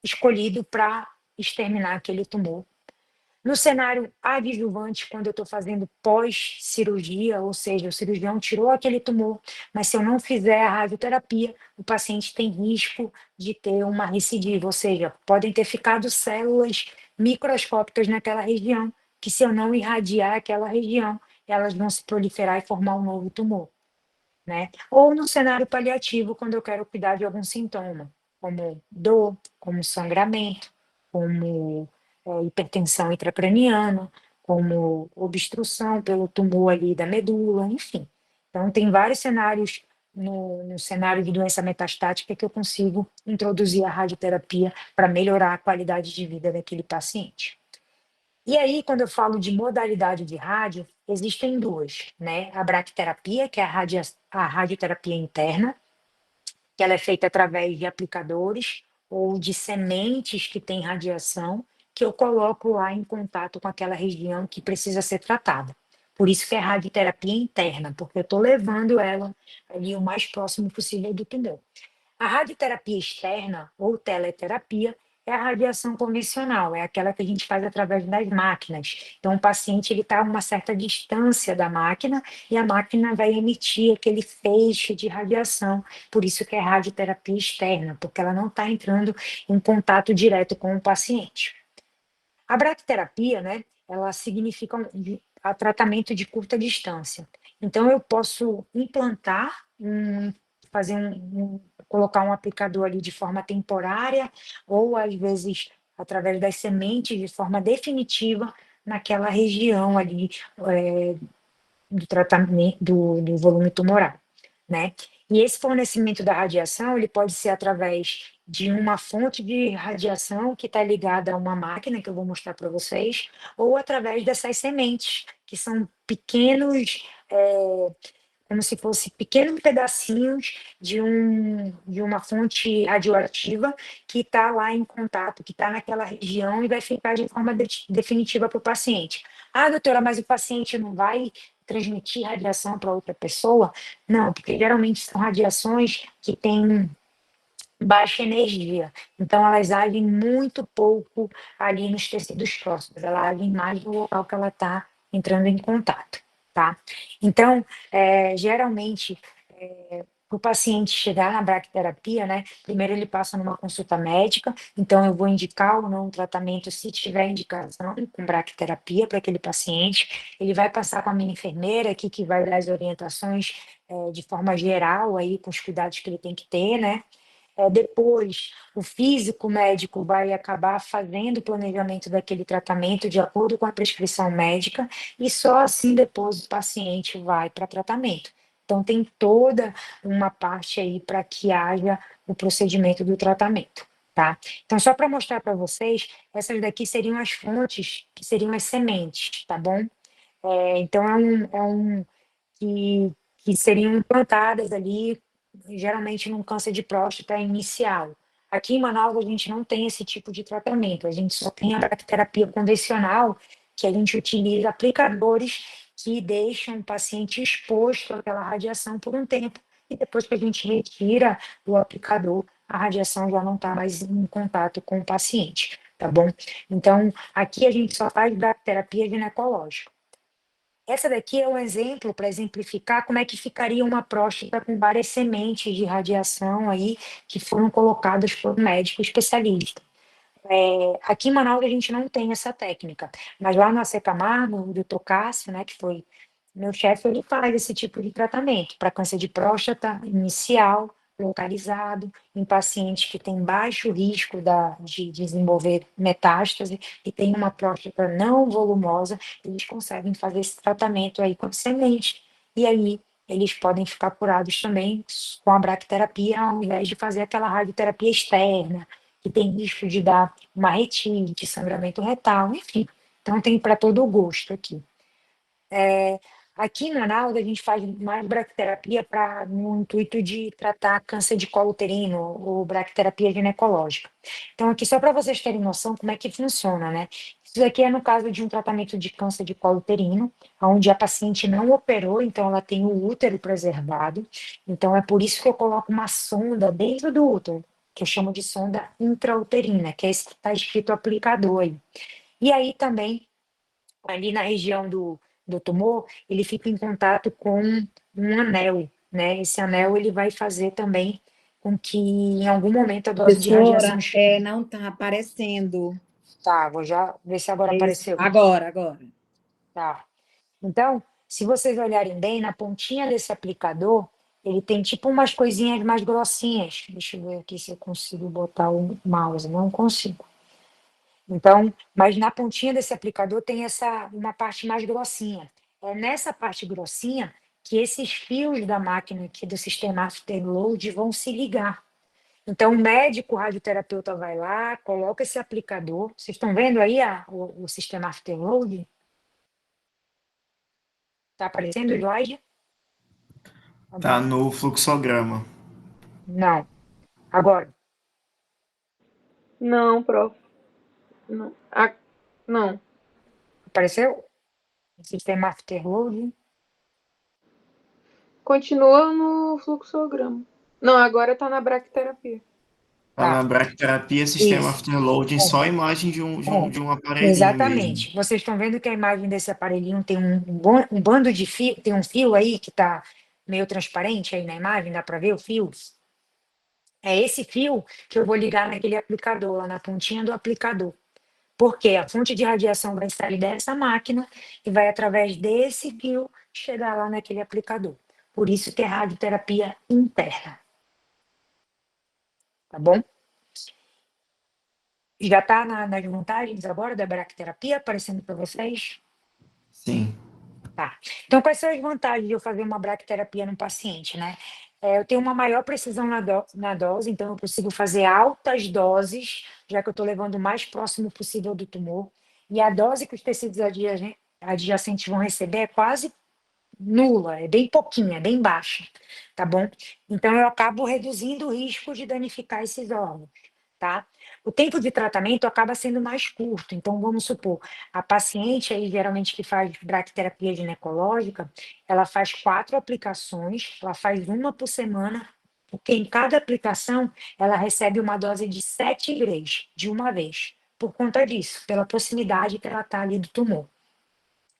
escolhido para exterminar aquele tumor. No cenário adjuvante, quando eu estou fazendo pós-cirurgia, ou seja, o cirurgião tirou aquele tumor, mas se eu não fizer a radioterapia, o paciente tem risco de ter uma recidiva, ou seja, podem ter ficado células microscópicas naquela região, que se eu não irradiar aquela região, elas vão se proliferar e formar um novo tumor, né? Ou no cenário paliativo, quando eu quero cuidar de algum sintoma, como dor, como sangramento, como hipertensão intracraniana, como obstrução pelo tumor ali da medula, enfim. Então, tem vários cenários no cenário de doença metastática que eu consigo introduzir a radioterapia para melhorar a qualidade de vida daquele paciente. E aí, quando eu falo de modalidade de rádio, existem duas, né? A braquiterapia, que é a radioterapia interna, que ela é feita através de aplicadores ou de sementes que têm radiação, que eu coloco lá em contato com aquela região que precisa ser tratada. Por isso que é radioterapia interna, porque eu estou levando ela ali o mais próximo possível do tumor. A radioterapia externa ou teleterapia é a radiação convencional, é aquela que a gente faz através das máquinas. Então, o paciente ele está a uma certa distância da máquina e a máquina vai emitir aquele feixe de radiação. Por isso que é radioterapia externa, porque ela não está entrando em contato direto com o paciente. A braquiterapia, né, ela significa a tratamento de curta distância. Então, eu posso implantar, fazer colocar um aplicador ali de forma temporária, ou às vezes através das sementes de forma definitiva naquela região ali do tratamento do volume tumoral, né? E esse fornecimento da radiação, ele pode ser através de uma fonte de radiação que está ligada a uma máquina, que eu vou mostrar para vocês, ou através dessas sementes, que são pequenos, como se fossem pequenos pedacinhos de uma fonte radioativa que está lá em contato, que está naquela região e vai ficar de forma definitiva para o paciente. Ah, doutora, mas o paciente não vai transmitir radiação para outra pessoa? Não, porque geralmente são radiações que têm baixa energia. Então, elas agem muito pouco ali nos tecidos próximos, elas agem mais no local que ela está entrando em contato, tá? Então, geralmente, para o paciente chegar na braquiterapia, né, primeiro ele passa numa consulta médica, então eu vou indicar ou não um tratamento se tiver indicação com braquiterapia para aquele paciente, ele vai passar com a minha enfermeira aqui que vai dar as orientações de forma geral aí com os cuidados que ele tem que ter, né, depois, o físico médico vai acabar fazendo o planejamento daquele tratamento de acordo com a prescrição médica, e só assim depois o paciente vai para tratamento. Então, tem toda uma parte aí para que haja o procedimento do tratamento, tá? Então, só para mostrar para vocês, essas daqui seriam as fontes, que seriam as sementes, tá bom? Então, que seriam implantadas ali, geralmente num câncer de próstata inicial. Aqui em Manaus, a gente não tem esse tipo de tratamento, a gente só tem a braquiterapia convencional, que a gente utiliza aplicadores que deixam o paciente exposto àquela radiação por um tempo, e depois que a gente retira o aplicador, a radiação já não está mais em contato com o paciente, tá bom? Então, aqui a gente só faz braquiterapia ginecológica. Essa daqui é um exemplo para exemplificar como é que ficaria uma próstata com várias sementes de radiação aí que foram colocadas por um médico especialista. Aqui em Manaus a gente não tem essa técnica, mas lá na Camargo, o doutor Cássio, né, que foi meu chefe, ele faz esse tipo de tratamento para câncer de próstata inicial, localizado, em pacientes que têm baixo risco de desenvolver metástase e tem uma próstata não volumosa, eles conseguem fazer esse tratamento aí com semente. E aí eles podem ficar curados também com a braquiterapia, ao invés de fazer aquela radioterapia externa, que tem risco de dar uma retite, sangramento retal, enfim. Então tem para todo o gosto aqui. Aqui em Manaus, a gente faz mais braquiterapia no intuito de tratar câncer de colo uterino ou braquiterapia ginecológica. Então, aqui só para vocês terem noção como é que funciona, né? Isso aqui é no caso de um tratamento de câncer de colo uterino, onde a paciente não operou, então ela tem o útero preservado. Então, é por isso que eu coloco uma sonda dentro do útero, que eu chamo de sonda intrauterina, que é esse que está escrito aplicador aí. E aí também ali na região do tumor, ele fica em contato com um anel, né? Esse anel ele vai fazer também com que em algum momento a dose de radiação... Professora, não está aparecendo. Tá, vou já ver se agora Isso. apareceu. Agora, agora. Tá. Então, se vocês olharem bem, na pontinha desse aplicador, ele tem tipo umas coisinhas mais grossinhas. Deixa eu ver aqui se eu consigo botar o mouse. Não consigo. Então, mas na pontinha desse aplicador tem uma parte mais grossinha. É nessa parte grossinha que esses fios da máquina aqui do sistema afterload vão se ligar. Então, o médico, o radioterapeuta vai lá, coloca esse aplicador. Vocês estão vendo aí o sistema afterload? Está aparecendo o slide? Tá no fluxograma. Não. Agora, Não, prof. Não. Não. apareceu? O sistema afterload. Continua no fluxograma. Não, agora tá na braquiterapia. Tá Tá. na braquiterapia, sistema Isso. afterloading, só a imagem de um aparelhinho mesmo. Exatamente. Vocês estão vendo que a imagem desse aparelhinho tem um bando de fio, tem um fio aí que está meio transparente aí na imagem, dá para ver o fio? É esse fio que eu vou ligar naquele aplicador, lá na pontinha do aplicador. Porque a fonte de radiação vai sair dessa máquina e vai, através desse fio, chegar lá naquele aplicador. Por isso que é radioterapia interna. Tá bom? Já está nas vantagens agora da braquiterapia aparecendo para vocês? Sim. Tá. Então, quais são as vantagens de eu fazer uma braquiterapia no paciente, né? Eu tenho uma maior precisão na dose, então eu consigo fazer altas doses, já que eu estou levando o mais próximo possível do tumor. E a dose que os tecidos adjacentes vão receber é quase nula, é bem pouquinha, é bem baixa, tá bom? Então eu acabo reduzindo o risco de danificar esses órgãos, tá? O tempo de tratamento acaba sendo mais curto, então vamos supor, a paciente aí geralmente que faz braquiterapia ginecológica, ela faz 4 aplicações, ela faz uma por semana, porque em cada aplicação ela recebe uma dose de 7 grays de uma vez, por conta disso, pela proximidade que ela está ali do tumor.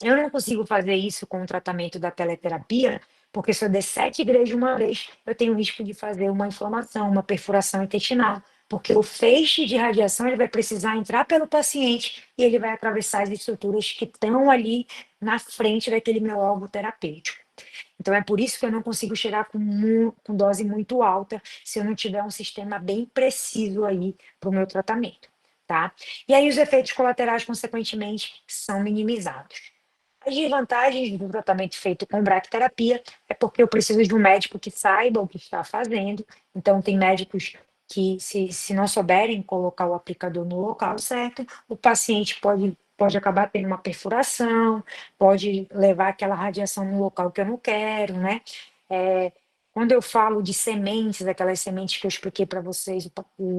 Eu não consigo fazer isso com o tratamento da teleterapia, porque se eu der 7 grays de uma vez, eu tenho risco de fazer uma inflamação, uma perfuração intestinal, porque o feixe de radiação ele vai precisar entrar pelo paciente e ele vai atravessar as estruturas que estão ali na frente daquele meu alvo terapêutico. Então é por isso que eu não consigo chegar com dose muito alta se eu não tiver um sistema bem preciso aí para o meu tratamento, tá? E aí os efeitos colaterais, consequentemente, são minimizados. As desvantagens do tratamento feito com braquiterapia é porque eu preciso de um médico que saiba o que está fazendo. Então, tem médicos que, se não souberem colocar o aplicador no local certo, o paciente pode acabar tendo uma perfuração, pode levar aquela radiação no local que eu não quero, né? É, quando eu falo de sementes, aquelas sementes que eu expliquei para vocês,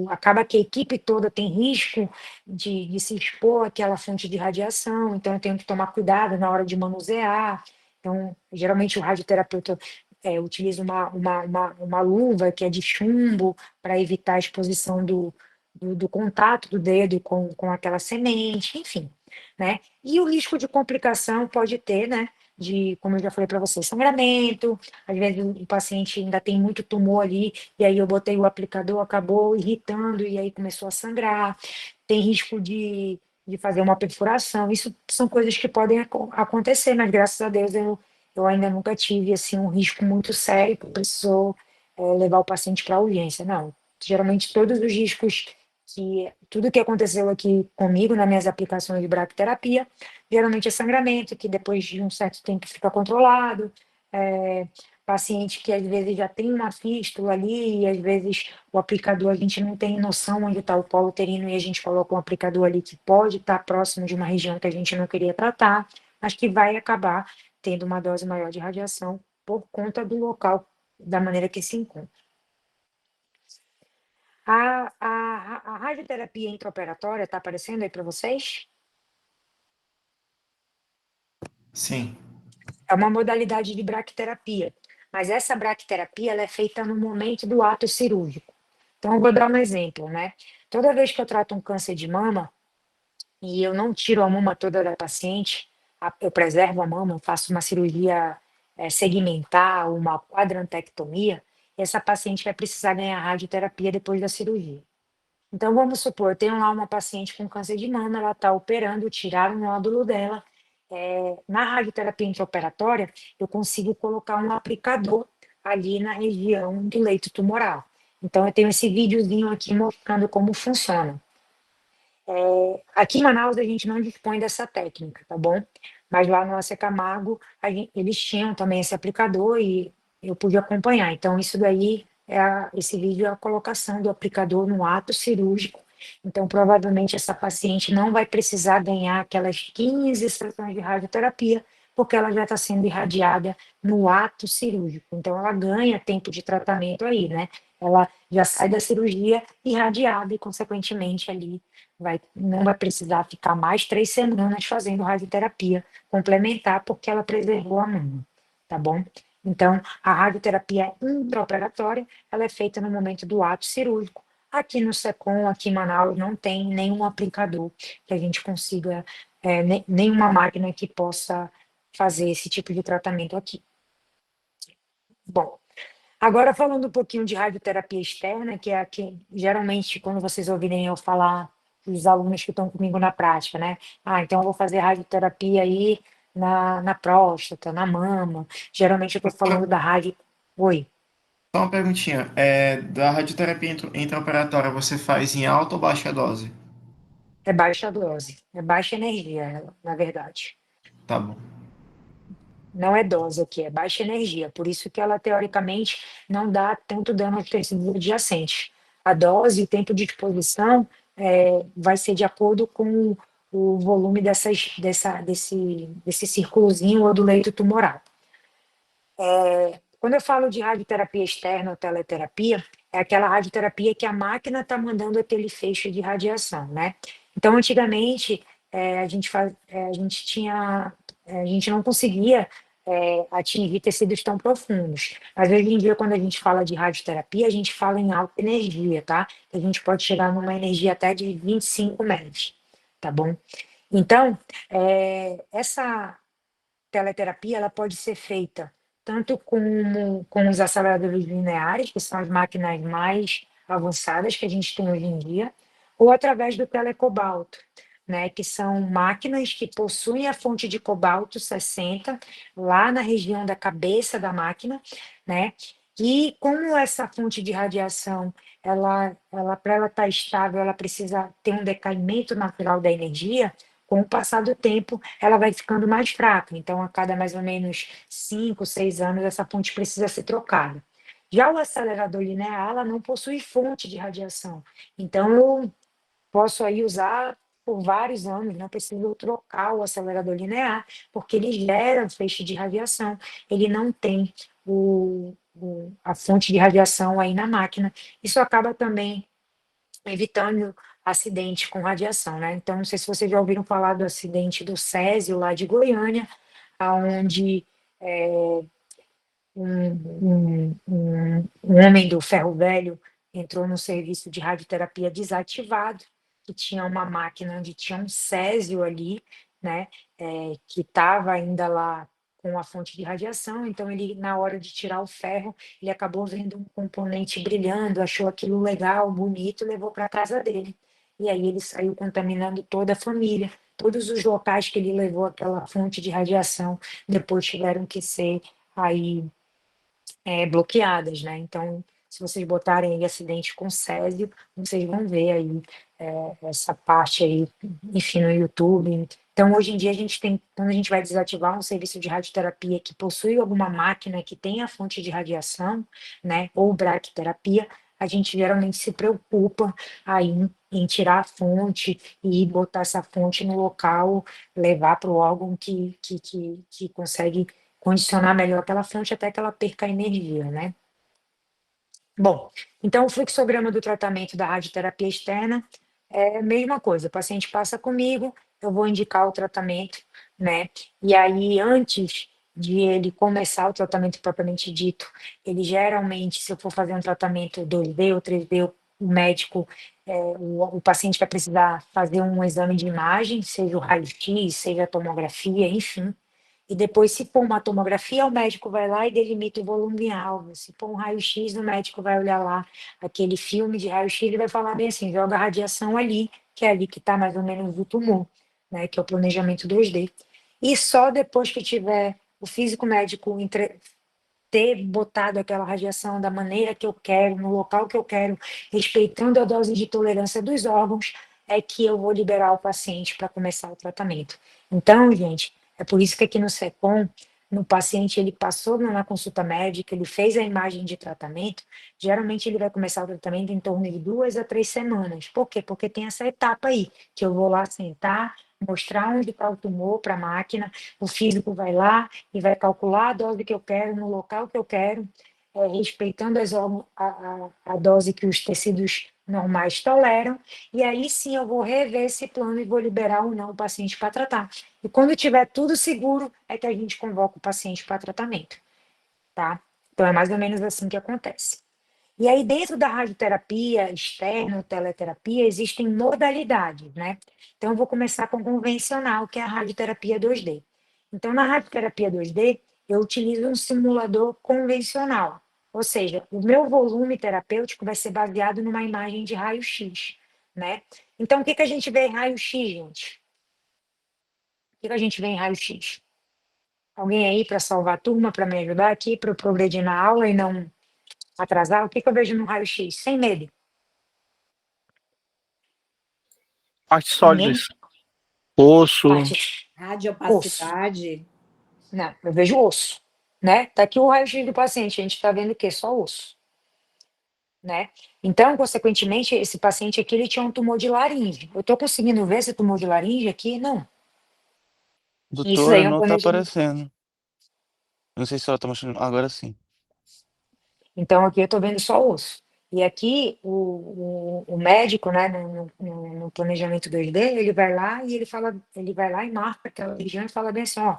acaba que a equipe toda tem risco de se expor àquela fonte de radiação, então eu tenho que tomar cuidado na hora de manusear. Então, geralmente o radioterapeuta utiliza uma luva que é de chumbo para evitar a exposição do contato do dedo com aquela semente, enfim, né? E o risco de complicação pode ter, né? De, como eu já falei para vocês, sangramento, às vezes o paciente ainda tem muito tumor ali, e aí eu botei o aplicador, acabou irritando, e aí começou a sangrar, tem risco de fazer uma perfuração, isso são coisas que podem acontecer, mas graças a Deus eu ainda nunca tive, assim, um risco muito sério que precisou levar o paciente para a urgência, não. Geralmente todos os riscos tudo que aconteceu aqui comigo nas minhas aplicações de braquiterapia, geralmente é sangramento, que depois de um certo tempo fica controlado, paciente que às vezes já tem uma fístula ali, e às vezes o aplicador, a gente não tem noção onde está o colo uterino, e a gente coloca um aplicador ali que pode estar próximo de uma região que a gente não queria tratar, mas que vai acabar tendo uma dose maior de radiação por conta do local, da maneira que se encontra. A radioterapia intraoperatória está aparecendo aí para vocês? Sim. É uma modalidade de braquiterapia, mas essa braquiterapia ela é feita no momento do ato cirúrgico. Então, eu vou dar um exemplo, né? Toda vez que eu trato um câncer de mama e eu não tiro a mama toda da paciente, eu preservo a mama, eu faço uma cirurgia segmentar, uma quadrantectomia, essa paciente vai precisar ganhar radioterapia depois da cirurgia. Então, vamos supor, eu tenho lá uma paciente com câncer de mama, ela está operando, tiraram o nódulo dela. Na radioterapia intraoperatória, eu consigo colocar um aplicador ali na região do leito tumoral. Então, eu tenho esse videozinho aqui mostrando como funciona. Aqui em Manaus, a gente não dispõe dessa técnica, tá bom? Mas lá no AC Camargo, eles tinham também esse aplicador e eu pude acompanhar. Então, isso daí, esse vídeo é a colocação do aplicador no ato cirúrgico. Então, provavelmente, essa paciente não vai precisar ganhar aquelas 15 sessões de radioterapia, porque ela já está sendo irradiada no ato cirúrgico. Então, ela ganha tempo de tratamento aí, né? Ela já sai da cirurgia irradiada e, consequentemente, ali não vai precisar ficar mais 3 semanas fazendo radioterapia complementar, porque ela preservou a mama, tá bom? Então, a radioterapia intraoperatória, ela é feita no momento do ato cirúrgico. Aqui no SECOM, aqui em Manaus, não tem nenhum aplicador que a gente consiga, nenhuma máquina que possa fazer esse tipo de tratamento aqui. Bom, agora falando um pouquinho de radioterapia externa, que é a que geralmente quando vocês ouvirem eu falar, os alunos que estão comigo na prática, né? Ah, então eu vou fazer radioterapia aí na próstata, na mama. Geralmente eu estou falando da rádio. Oi, Só uma perguntinha. Da radioterapia intraoperatória, você faz em alta ou baixa dose? é baixa dose, é baixa energia, na verdade. Tá bom. Não é dose aqui, é baixa energia. Por isso que ela, teoricamente, não dá tanto dano aos tecidos adjacentes. A dose, o tempo de exposição, vai ser de acordo com o volume desse círculozinho ou do leito tumoral. Quando eu falo de radioterapia externa ou teleterapia, é aquela radioterapia que a máquina está mandando aquele feixe de radiação, né? Então, antigamente, a gente tinha, a gente não conseguia atingir tecidos tão profundos. Mas hoje em dia, quando a gente fala de radioterapia, a gente fala em alta energia, tá? A gente pode chegar numa energia até de 25 metros, tá bom? Então, essa teleterapia ela pode ser feita tanto com os aceleradores lineares, que são as máquinas mais avançadas que a gente tem hoje em dia, ou através do telecobalto, né, que são máquinas que possuem a fonte de cobalto 60 lá na região da cabeça da máquina, né? E como essa fonte de radiação, ela para ela estar estável, ela precisa ter um decaimento natural da energia. Com o passar do tempo, ela vai ficando mais fraca. Então, a cada mais ou menos 5, 6 anos, essa fonte precisa ser trocada. Já o acelerador linear, ela não possui fonte de radiação. Então, eu posso aí usar por vários anos, não preciso trocar o acelerador linear, porque ele gera feixe de radiação, ele não tem a fonte de radiação aí na máquina. Isso acaba também evitando acidente com radiação, né? Então, não sei se vocês já ouviram falar do acidente do Césio, lá de Goiânia, onde um homem do ferro velho entrou no serviço de radioterapia desativado, que tinha uma máquina onde tinha um césio ali, né, que estava ainda lá com a fonte de radiação, então ele, na hora de tirar o ferro, ele acabou vendo um componente brilhando, achou aquilo legal, bonito, e levou para casa dele. E aí ele saiu contaminando toda a família. Todos os locais que ele levou aquela fonte de radiação depois tiveram que ser aí bloqueadas, né? Então, se vocês botarem aí acidente com césio, vocês vão ver aí essa parte aí, enfim, no YouTube. Então, hoje em dia, a gente tem, quando a gente vai desativar um serviço de radioterapia que possui alguma máquina que tenha fonte de radiação, né, ou braquiterapia, a gente geralmente se preocupa aí em tirar a fonte e botar essa fonte no local, levar para o órgão que consegue condicionar melhor aquela fonte até que ela perca a energia, né? Bom, então o fluxograma do tratamento da radioterapia externa é a mesma coisa, o paciente passa comigo, eu vou indicar o tratamento, né? E aí, antes de ele começar o tratamento propriamente dito, ele geralmente, se eu for fazer um tratamento 2D ou 3D, o médico, o paciente vai precisar fazer um exame de imagem, seja o raio-x, seja a tomografia, enfim, e depois, se for uma tomografia, o médico vai lá e delimita o volume-alvo. Se for um raio-x, o médico vai olhar lá aquele filme de raio-x e vai falar bem assim, joga a radiação ali, que é ali que está mais ou menos o tumor, né, que é o planejamento 2D. E só depois que tiver o físico médico ter botado aquela radiação da maneira que eu quero, no local que eu quero, respeitando a dose de tolerância dos órgãos, é que eu vou liberar o paciente para começar o tratamento. Então, gente, É por isso que aqui no SECOM, no paciente, ele passou na consulta médica, ele fez a imagem de tratamento, geralmente ele vai começar o tratamento em torno de 2 a 3 semanas. Por quê? Porque tem essa etapa aí, que eu vou lá sentar, mostrar onde está o tumor para a máquina, o físico vai lá e vai calcular a dose que eu quero, no local que eu quero, respeitando a dose que os tecidos normais toleram, e aí sim eu vou rever esse plano e vou liberar ou não o paciente para tratar. E quando tiver tudo seguro, é que a gente convoca o paciente para tratamento, tá? Então é mais ou menos assim que acontece. E aí, dentro da radioterapia externa, teleterapia, existem modalidades, né? Então, eu vou começar com o convencional, que é a radioterapia 2D. Então, na radioterapia 2D, eu utilizo um simulador convencional, ou seja, o meu volume terapêutico vai ser baseado numa imagem de raio-x, né? Então, o que que a gente vê em raio-x, gente? O que que a gente vê em raio-x? Alguém aí para salvar a turma, para me ajudar aqui, para eu progredir na aula e não atrasar? O que que eu vejo no raio-x? Sem medo. Partes Ninguém? sólidas. Osso. Parte osso. Radiopacidade. Não, eu vejo osso, né? Tá aqui o raio-x do paciente, a gente tá vendo o quê? Só osso, né? Então, consequentemente, esse paciente aqui, ele tinha um tumor de laringe. Eu tô conseguindo ver esse tumor de laringe aqui? Não. Isso daí Doutora, é um não tá planejamento. aparecendo. Não sei se ela tá mostrando. Agora sim. Então, aqui eu tô vendo só osso. E aqui, o médico, né, no planejamento 2D, ele vai lá e ele vai lá e marca aquela região e fala bem assim, ó,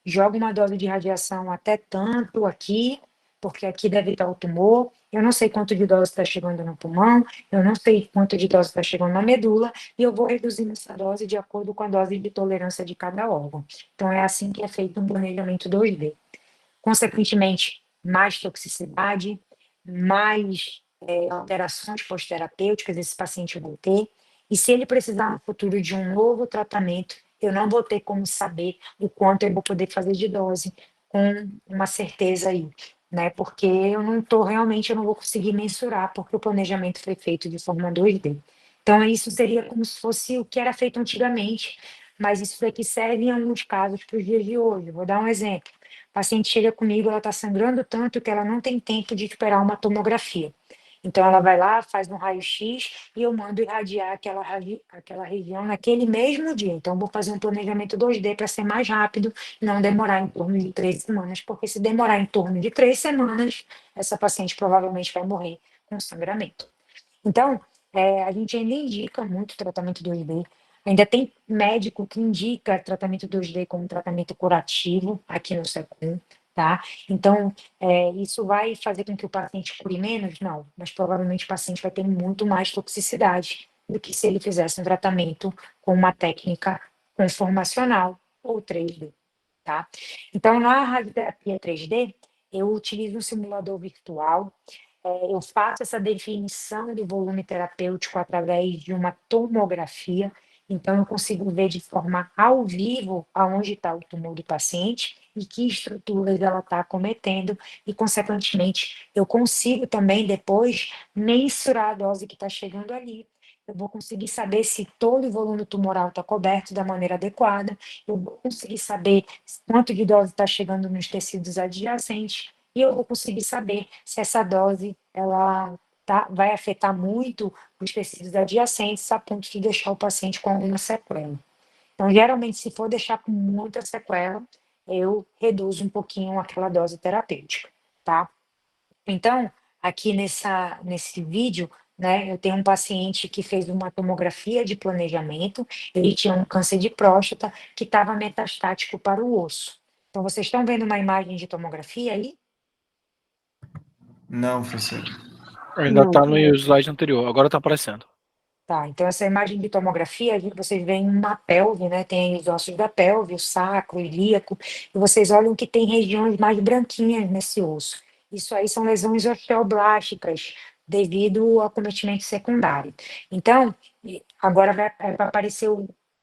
joga uma dose de radiação até tanto aqui, porque aqui deve estar o tumor. Eu não sei quanto de dose está chegando no pulmão, eu não sei quanto de dose está chegando na medula, e eu vou reduzindo essa dose de acordo com a dose de tolerância de cada órgão. Então, é assim que é feito um planejamento 2D. Consequentemente, mais toxicidade, mais alterações pós-terapêuticas esse paciente vai ter. E se ele precisar no futuro de um novo tratamento, eu não vou ter como saber o quanto eu vou poder fazer de dose com uma certeza aí, né? Porque eu não estou realmente, eu não vou conseguir mensurar, porque o planejamento foi feito de forma 2D. Então, isso seria como se fosse o que era feito antigamente, mas isso daqui serve em alguns casos para os dias de hoje. Vou dar um exemplo. A paciente chega comigo, ela está sangrando tanto que ela não tem tempo de esperar uma tomografia. Então, ela vai lá, faz um raio-x e eu mando irradiar aquela região naquele mesmo dia. Então, vou fazer um planejamento 2D para ser mais rápido, não demorar em torno de 3 semanas, porque se demorar em torno de 3 semanas, essa paciente provavelmente vai morrer com sangramento. Então, a gente ainda indica muito tratamento 2D. Ainda tem médico que indica tratamento 2D como tratamento curativo aqui no SECUM, tá? Então, isso vai fazer com que o paciente cure menos? Não, mas provavelmente o paciente vai ter muito mais toxicidade do que se ele fizesse um tratamento com uma técnica conformacional ou 3D, tá? Então, na radioterapia 3D, eu utilizo um simulador virtual, eu faço essa definição do volume terapêutico através de uma tomografia, então eu consigo ver de forma ao vivo aonde está o tumor do paciente e que estruturas ela está acometendo, e, consequentemente, eu consigo também depois mensurar a dose que está chegando ali. Eu vou conseguir saber se todo o volume tumoral está coberto da maneira adequada, eu vou conseguir saber quanto de dose está chegando nos tecidos adjacentes, e eu vou conseguir saber se essa dose ela vai afetar muito os tecidos adjacentes a ponto de deixar o paciente com alguma sequela. Então, geralmente, se for deixar com muita sequela, eu reduzo um pouquinho aquela dose terapêutica, tá? Então, aqui nesse vídeo, né, eu tenho um paciente que fez uma tomografia de planejamento, ele tinha um câncer de próstata que estava metastático para o osso. Então, vocês estão vendo uma imagem de tomografia aí? Não, professor. Ainda tá no slide anterior. Agora tá aparecendo. Tá, então essa imagem de tomografia, vocês veem uma pelve, né? Tem aí os ossos da pelve, o sacro, o ilíaco, e vocês olham que tem regiões mais branquinhas nesse osso. Isso aí são lesões osteoblásticas devido ao acometimento secundário. Então, agora vai aparecer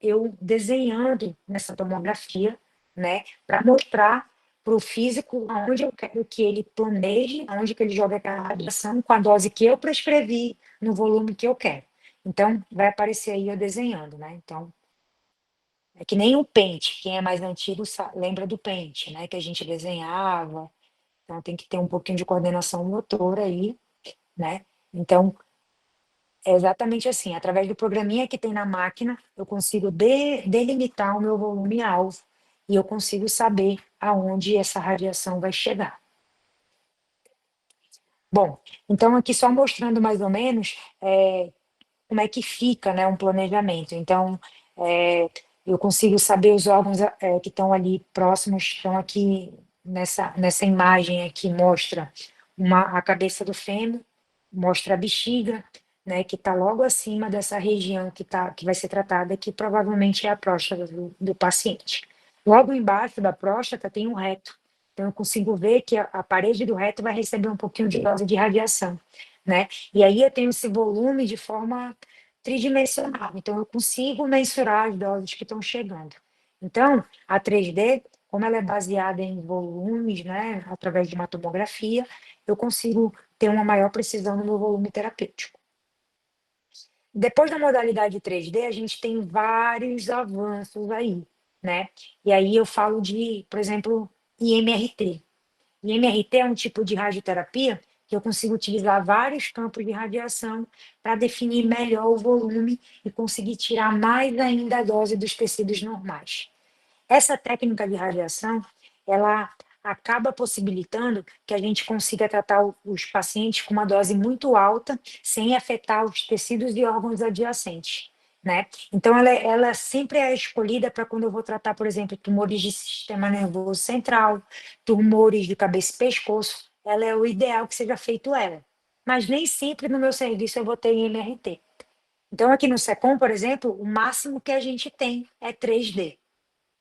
eu desenhando nessa tomografia, né? Para mostrar para o físico aonde eu quero que ele planeje, aonde que ele joga aquela radiação com a dose que eu prescrevi, no volume que eu quero. Então, vai aparecer aí eu desenhando, né? Então, É que nem o pente, quem é mais antigo lembra do pente, né? Que a gente desenhava, então tem que ter um pouquinho de coordenação motora aí, né? Então, é exatamente assim, através do programinha que tem na máquina, eu consigo delimitar o meu volume-alvo e eu consigo saber aonde essa radiação vai chegar. Bom, então aqui só mostrando mais ou menos como é que fica, né, um planejamento. Então, eu consigo saber os órgãos que estão ali próximos, estão aqui nessa imagem aqui, mostra a cabeça do fêmur, mostra a bexiga, né, que está logo acima dessa região que vai ser tratada, que provavelmente é a próstata do paciente. Logo embaixo da próstata tem um reto. Então, eu consigo ver que a parede do reto vai receber um pouquinho de dose de radiação, né? E aí eu tenho esse volume de forma tridimensional. Então, eu consigo mensurar as doses que estão chegando. Então, a 3D, como ela é baseada em volumes, né, através de uma tomografia, eu consigo ter uma maior precisão no meu volume terapêutico. Depois da modalidade 3D, a gente tem vários avanços aí, né? E aí eu falo de, por exemplo, IMRT. IMRT é um tipo de radioterapia que eu consigo utilizar vários campos de radiação para definir melhor o volume e conseguir tirar mais ainda a dose dos tecidos normais. Essa técnica de radiação, ela acaba possibilitando que a gente consiga tratar os pacientes com uma dose muito alta, sem afetar os tecidos e órgãos adjacentes, né? Então, ela sempre é escolhida para quando eu vou tratar, por exemplo, tumores de sistema nervoso central, tumores de cabeça e pescoço, ela é o ideal que seja feito ela. Mas nem sempre no meu serviço eu vou ter MRT. Então, aqui no SECOM, por exemplo, o máximo que a gente tem é 3D.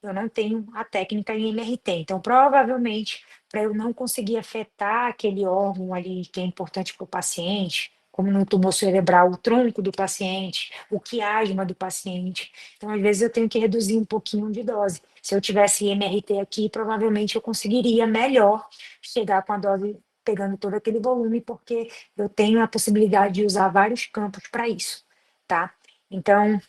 Eu não tenho a técnica em MRT. Então, provavelmente, para eu não conseguir afetar aquele órgão ali que é importante para o paciente, como no tumor cerebral, o tronco do paciente, o quiasma do paciente. Então, às vezes, eu tenho que reduzir um pouquinho de dose. Se eu tivesse MRT aqui, provavelmente eu conseguiria melhor chegar com a dose pegando todo aquele volume, porque eu tenho a possibilidade de usar vários campos para isso, tá? Então,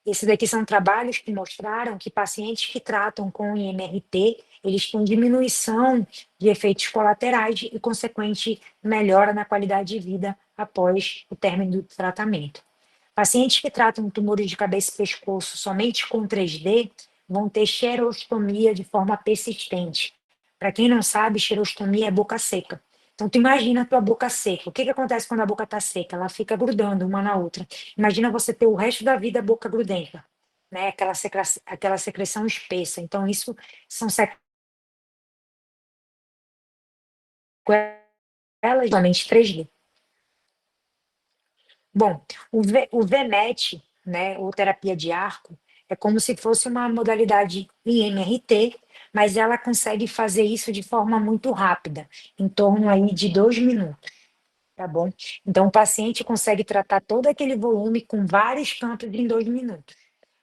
esses daqui são trabalhos que mostraram que pacientes que tratam com IMRT, eles têm diminuição de efeitos colaterais e consequente melhora na qualidade de vida após o término do tratamento. Pacientes que tratam tumores de cabeça e pescoço somente com 3D vão ter xerostomia de forma persistente. Para quem não sabe, xerostomia é boca seca. Então, tu imagina a tua boca seca. O que acontece quando a boca está seca? Ela fica grudando uma na outra. Imagina você ter o resto da vida a boca grudenta, né? Aquela secreção espessa. Então, isso são sequelas, somente 3D. Bom, o VMET, né, ou terapia de arco, é como se fosse uma modalidade IMRT, mas ela consegue fazer isso de forma muito rápida, em torno aí de 2 minutos, tá bom? Então, o paciente consegue tratar todo aquele volume com vários campos em 2 minutos.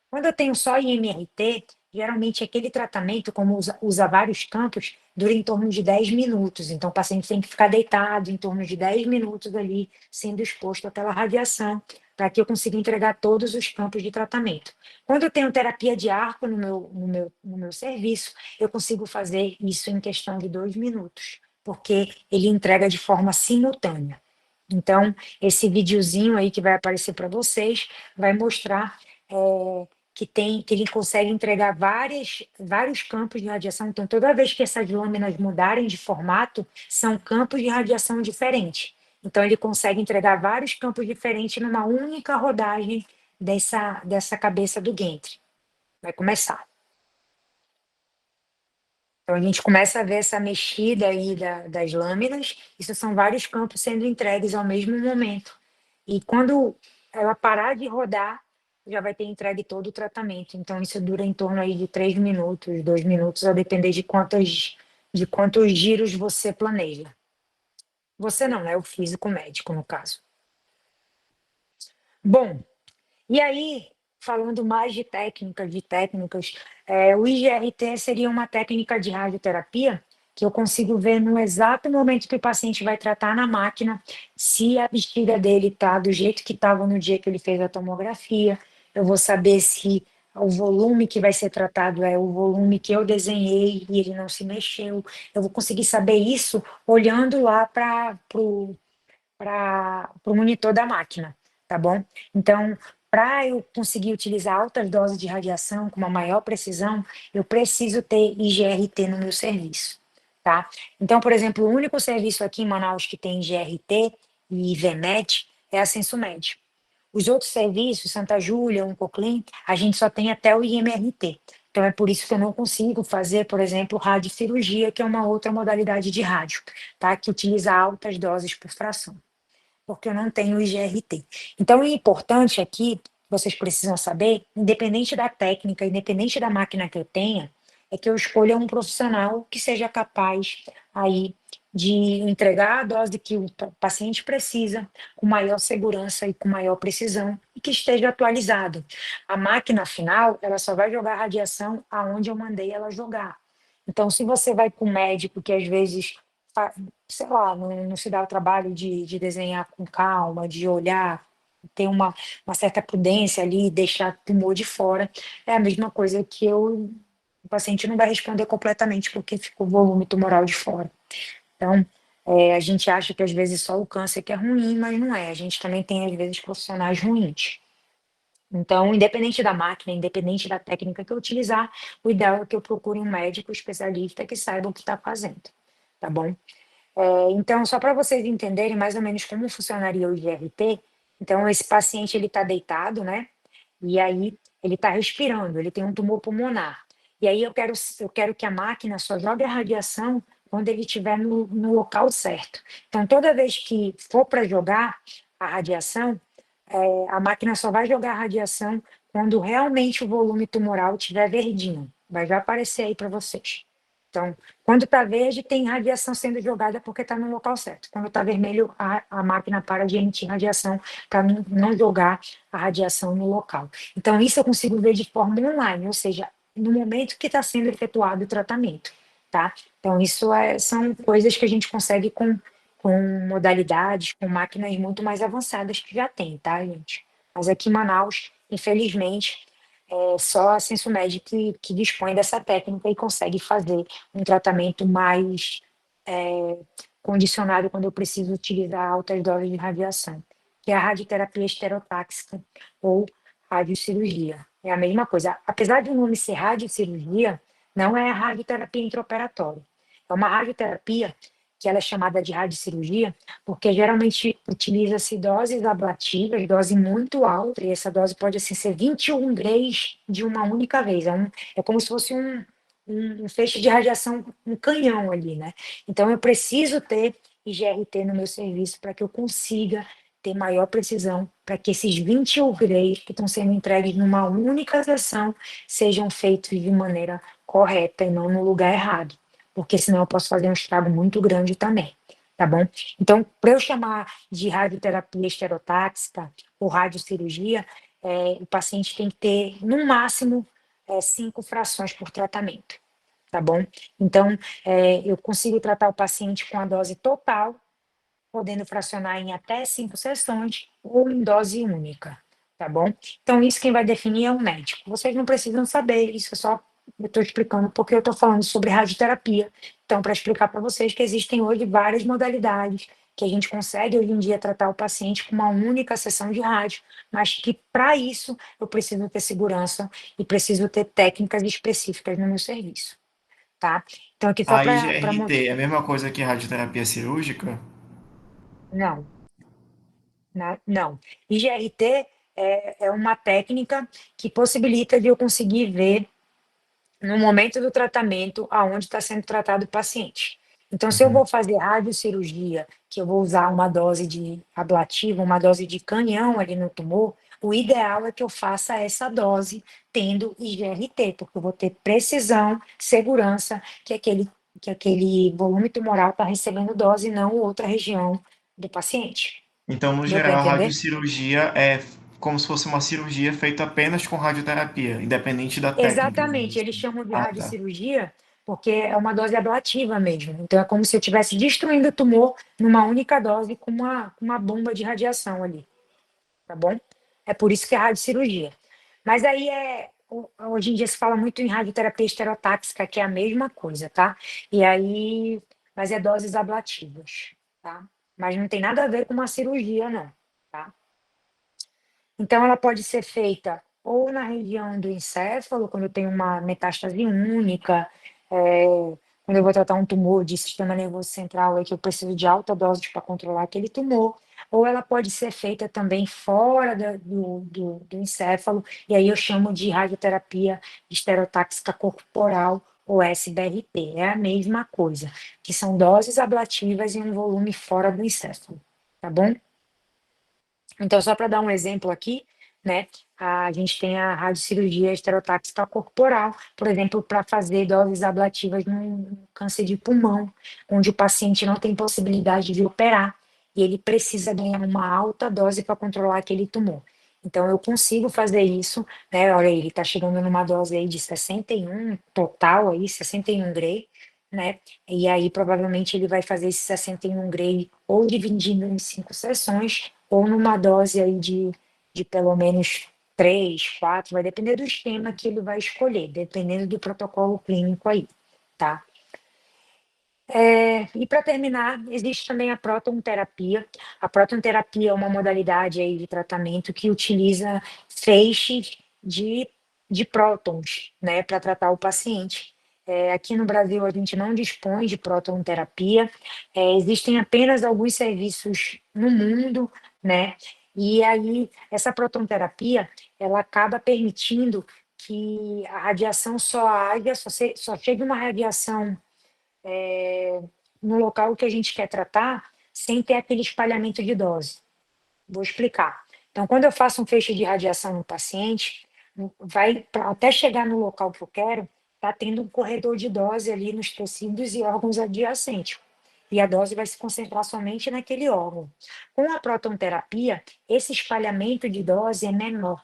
Quando eu tenho só IMRT, geralmente aquele tratamento, como usa vários campos, dura em torno de 10 minutos. Então, o paciente tem que ficar deitado em torno de 10 minutos ali, sendo exposto àquela radiação, para que eu consiga entregar todos os campos de tratamento. Quando eu tenho terapia de arco no meu serviço, eu consigo fazer isso em questão de 2 minutos, porque ele entrega de forma simultânea. Então, esse videozinho aí que vai aparecer para vocês vai mostrar que ele consegue entregar vários campos de radiação. Então, toda vez que essas lâminas mudarem de formato, são campos de radiação diferentes. Então, ele consegue entregar vários campos diferentes numa única rodagem dessa cabeça do Gantry. Vai começar. Então, a gente começa a ver essa mexida aí das lâminas. Isso são vários campos sendo entregues ao mesmo momento. E quando ela parar de rodar, já vai ter entregue todo o tratamento. Então, isso dura em torno aí de 3 minutos, 2 minutos, a depender de quantos giros você planeja. Você não, né? O físico médico, no caso. Bom, e aí, falando mais de técnicas, o IGRT seria uma técnica de radioterapia que eu consigo ver no exato momento que o paciente vai tratar na máquina, se a bexiga dele está do jeito que estava no dia que ele fez a tomografia, eu vou saber se o volume que vai ser tratado é o volume que eu desenhei e ele não se mexeu. Eu vou conseguir saber isso olhando lá para o monitor da máquina, tá bom? Então, para eu conseguir utilizar altas doses de radiação com uma maior precisão, eu preciso ter IGRT no meu serviço, tá? Então, por exemplo, o único serviço aqui em Manaus que tem IGRT e IVMED é a Sensomed. Os outros serviços, Santa Júlia, Oncoclin, a gente só tem até o IMRT. Então, é por isso que eu não consigo fazer, por exemplo, radiocirurgia, que é uma outra modalidade de rádio, tá? Que utiliza altas doses por fração, porque eu não tenho IGRT. Então, o importante aqui, vocês precisam saber, independente da técnica, independente da máquina que eu tenha, é que eu escolha um profissional que seja capaz aí de entregar a dose que o paciente precisa, com maior segurança e com maior precisão, e que esteja atualizado. A máquina, afinal, ela só vai jogar radiação aonde eu mandei ela jogar. Então, se você vai com um médico que às vezes sei lá, não se dá o trabalho de desenhar com calma, de olhar, ter uma certa prudência ali, deixar tumor de fora, é a mesma coisa que o paciente não vai responder completamente porque ficou o volume tumoral de fora. Então, a gente acha que às vezes só o câncer que é ruim, mas não é. A gente também tem, às vezes, profissionais ruins. Então, independente da máquina, independente da técnica que eu utilizar, o ideal é que eu procure um médico especialista que saiba o que está fazendo, tá bom? Então, só para vocês entenderem mais ou menos como funcionaria o IGRT, então esse paciente ele está deitado, né? E aí ele está respirando, ele tem um tumor pulmonar. E aí eu quero que a máquina só jogue a radiação quando ele estiver no local certo. Então, toda vez que for para jogar a radiação, a máquina só vai jogar a radiação quando realmente o volume tumoral estiver verdinho. Vai já aparecer aí para vocês. Então, quando está verde, tem radiação sendo jogada porque está no local certo. Quando está vermelho, a máquina para de emitir radiação para não jogar a radiação no local. Então, isso eu consigo ver de forma online, ou seja, no momento que está sendo efetuado o tratamento, tá? Então, isso são coisas que a gente consegue com modalidades, com máquinas muito mais avançadas que já tem, tá, gente? Mas aqui em Manaus, infelizmente, só a Sensomed que dispõe dessa técnica e consegue fazer um tratamento mais condicionado quando eu preciso utilizar altas doses de radiação, que é a radioterapia estereotáxica ou radiocirurgia. É a mesma coisa. Apesar de o nome ser radiocirurgia, não é a radioterapia intraoperatória. É uma radioterapia que ela é chamada de radiocirurgia, porque geralmente utiliza-se doses ablativas, dose muito alta, e essa dose pode assim, ser 21 graus de uma única vez. É como se fosse um feixe de radiação, um canhão ali, né? Então eu preciso ter IGRT no meu serviço para que eu consiga ter maior precisão, para que esses 21 graus que estão sendo entregues numa única sessão sejam feitos de maneira correta e não no lugar errado, porque senão eu posso fazer um estrago muito grande também, tá bom? Então, para eu chamar de radioterapia estereotáxica ou radiocirurgia, o paciente tem que ter, no máximo, 5 frações por tratamento, tá bom? Então, eu consigo tratar o paciente com a dose total, podendo fracionar em até 5 sessões ou em dose única, tá bom? Então, isso quem vai definir é o médico. Vocês não precisam saber, isso é só eu estou explicando porque eu estou falando sobre radioterapia. Então, para explicar para vocês que existem hoje várias modalidades que a gente consegue hoje em dia tratar o paciente com uma única sessão de rádio, mas que para isso eu preciso ter segurança e preciso ter técnicas específicas no meu serviço, tá? Então, aqui só A para IGRT é a mesma coisa que radioterapia cirúrgica? não. Não. IGRT é uma técnica que possibilita de eu conseguir ver no momento do tratamento aonde está sendo tratado o paciente. Então, se eu Uhum. vou fazer radiocirurgia, que eu vou usar uma dose de ablativa, uma dose de canhão ali no tumor, o ideal é que eu faça essa dose tendo IGRT, porque eu vou ter precisão, segurança que aquele volume tumoral está recebendo dose e não outra região do paciente. Então, no Deu para geral, a entender? radiocirurgia é como se fosse uma cirurgia feita apenas com radioterapia, independente da técnica. Exatamente, eles chamam de Ah, tá. radiocirurgia porque é uma dose ablativa mesmo. Então, é como se eu estivesse destruindo o tumor numa única dose com uma bomba de radiação ali, tá bom? É por isso que é radiocirurgia. Mas aí hoje em dia se fala muito em radioterapia estereotáxica, que é a mesma coisa, tá? E aí, mas é doses ablativas, tá? Mas não tem nada a ver com uma cirurgia, não, tá? Então, ela pode ser feita ou na região do encéfalo, quando tem uma metástase única, quando eu vou tratar um tumor de sistema nervoso central, que eu preciso de alta dose para controlar aquele tumor, ou ela pode ser feita também fora do encéfalo, e aí eu chamo de radioterapia estereotáxica corporal, ou SBRT. É a mesma coisa, que são doses ablativas em um volume fora do encéfalo, tá bom? Então, só para dar um exemplo aqui, né, a gente tem a radiocirurgia estereotáxica corporal, por exemplo, para fazer doses ablativas no câncer de pulmão, onde o paciente não tem possibilidade de operar e ele precisa ganhar uma alta dose para controlar aquele tumor. Então, eu consigo fazer isso, né? Olha, ele está chegando numa dose aí de 61 total, aí, 61 Gray, né? E aí, provavelmente, ele vai fazer esse 61 Gray ou dividindo em 5 sessões, ou numa dose aí de pelo menos 3, 4, vai depender do esquema que ele vai escolher, dependendo do protocolo clínico aí, tá? E para terminar, existe também a próton-terapia. A próton-terapia é uma modalidade aí de tratamento que utiliza feixes de prótons, né, para tratar o paciente. Aqui no Brasil a gente não dispõe de próton-terapia, existem apenas alguns serviços no mundo, né, e aí essa próton-terapia, ela acaba permitindo que a radiação só haja, só chegue uma radiação no local que a gente quer tratar, sem ter aquele espalhamento de dose. Vou explicar. Então, quando eu faço um feixe de radiação no paciente, até chegar no local que eu quero, está tendo um corredor de dose ali nos tecidos e órgãos adjacentes. E a dose vai se concentrar somente naquele órgão. Com a protonterapia, esse espalhamento de dose é menor.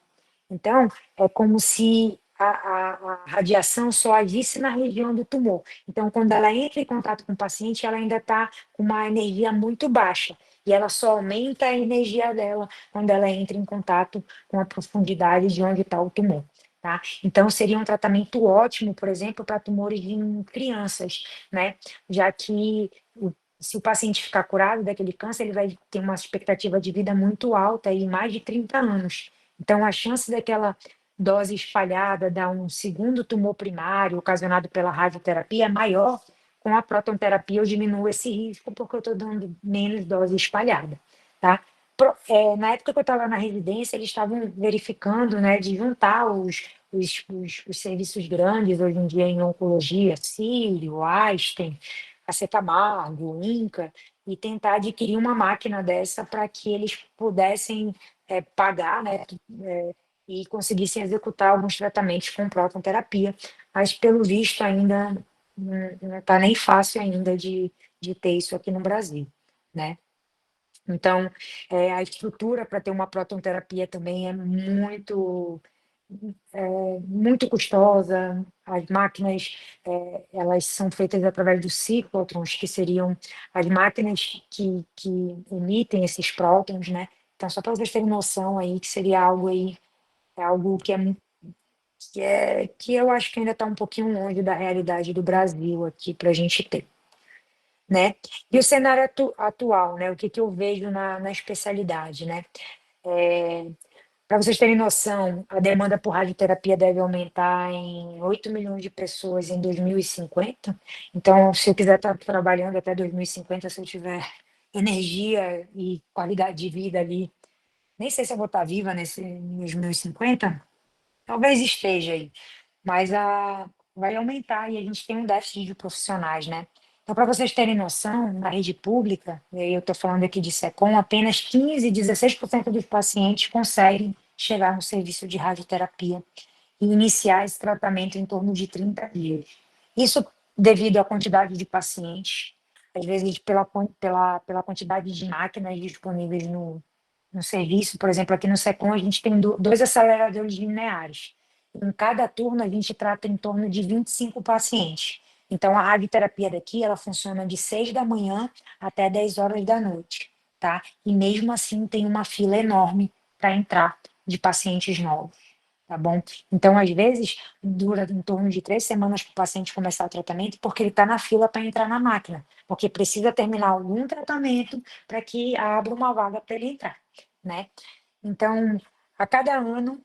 Então, é como se a radiação só agisse na região do tumor. Então, quando ela entra em contato com o paciente, ela ainda está com uma energia muito baixa. E ela só aumenta a energia dela quando ela entra em contato com a profundidade de onde está o tumor. Tá? Então, seria um tratamento ótimo, por exemplo, para tumores em crianças, né? Já que se o paciente ficar curado daquele câncer, ele vai ter uma expectativa de vida muito alta, e mais de 30 anos. Então, a chance daquela dose espalhada dar um segundo tumor primário ocasionado pela radioterapia é maior. Com a protonterapia eu diminuo esse risco porque eu estou dando menos dose espalhada, tá? Na época que eu estava na residência, eles estavam verificando, né, de juntar os serviços grandes hoje em dia em oncologia, Sírio, Einstein, AC Camargo, INCA, e tentar adquirir uma máquina dessa para que eles pudessem pagar, né, e conseguissem executar alguns tratamentos com protonterapia, mas pelo visto ainda não está nem fácil ainda de ter isso aqui no Brasil, né? Então, a estrutura para ter uma protonterapia também é muito custosa. As máquinas, elas são feitas através dos ciclotrons, que seriam as máquinas que emitem esses prótons, né? Então, só para vocês terem noção aí, que seria algo aí, algo que eu acho que ainda está um pouquinho longe da realidade do Brasil aqui para a gente ter, né? E o cenário atual, né? O que eu vejo na especialidade, né? Para vocês terem noção, a demanda por radioterapia deve aumentar em 8 milhões de pessoas em 2050. Então, se eu quiser estar trabalhando até 2050, se eu tiver energia e qualidade de vida ali, nem sei se eu vou estar viva em 2050, talvez esteja aí, mas vai aumentar e a gente tem um déficit de profissionais, né? Então, para vocês terem noção, na rede pública, e aí eu estou falando aqui de SECOM, apenas 15, 16% dos pacientes conseguem chegar no serviço de radioterapia e iniciar esse tratamento em torno de 30 dias. Isso devido à quantidade de pacientes, às vezes pela quantidade de máquinas disponíveis no serviço. Por exemplo, aqui no SECOM a gente tem dois aceleradores lineares. Em cada turno a gente trata em torno de 25 pacientes. Então a radioterapia daqui, ela funciona de 6 da manhã até 10 horas da noite, tá? E mesmo assim tem uma fila enorme para entrar de pacientes novos, tá bom? Então, às vezes, dura em torno de 3 semanas para o paciente começar o tratamento, porque ele está na fila para entrar na máquina, porque precisa terminar algum tratamento para que abra uma vaga para ele entrar, né? Então, a cada ano,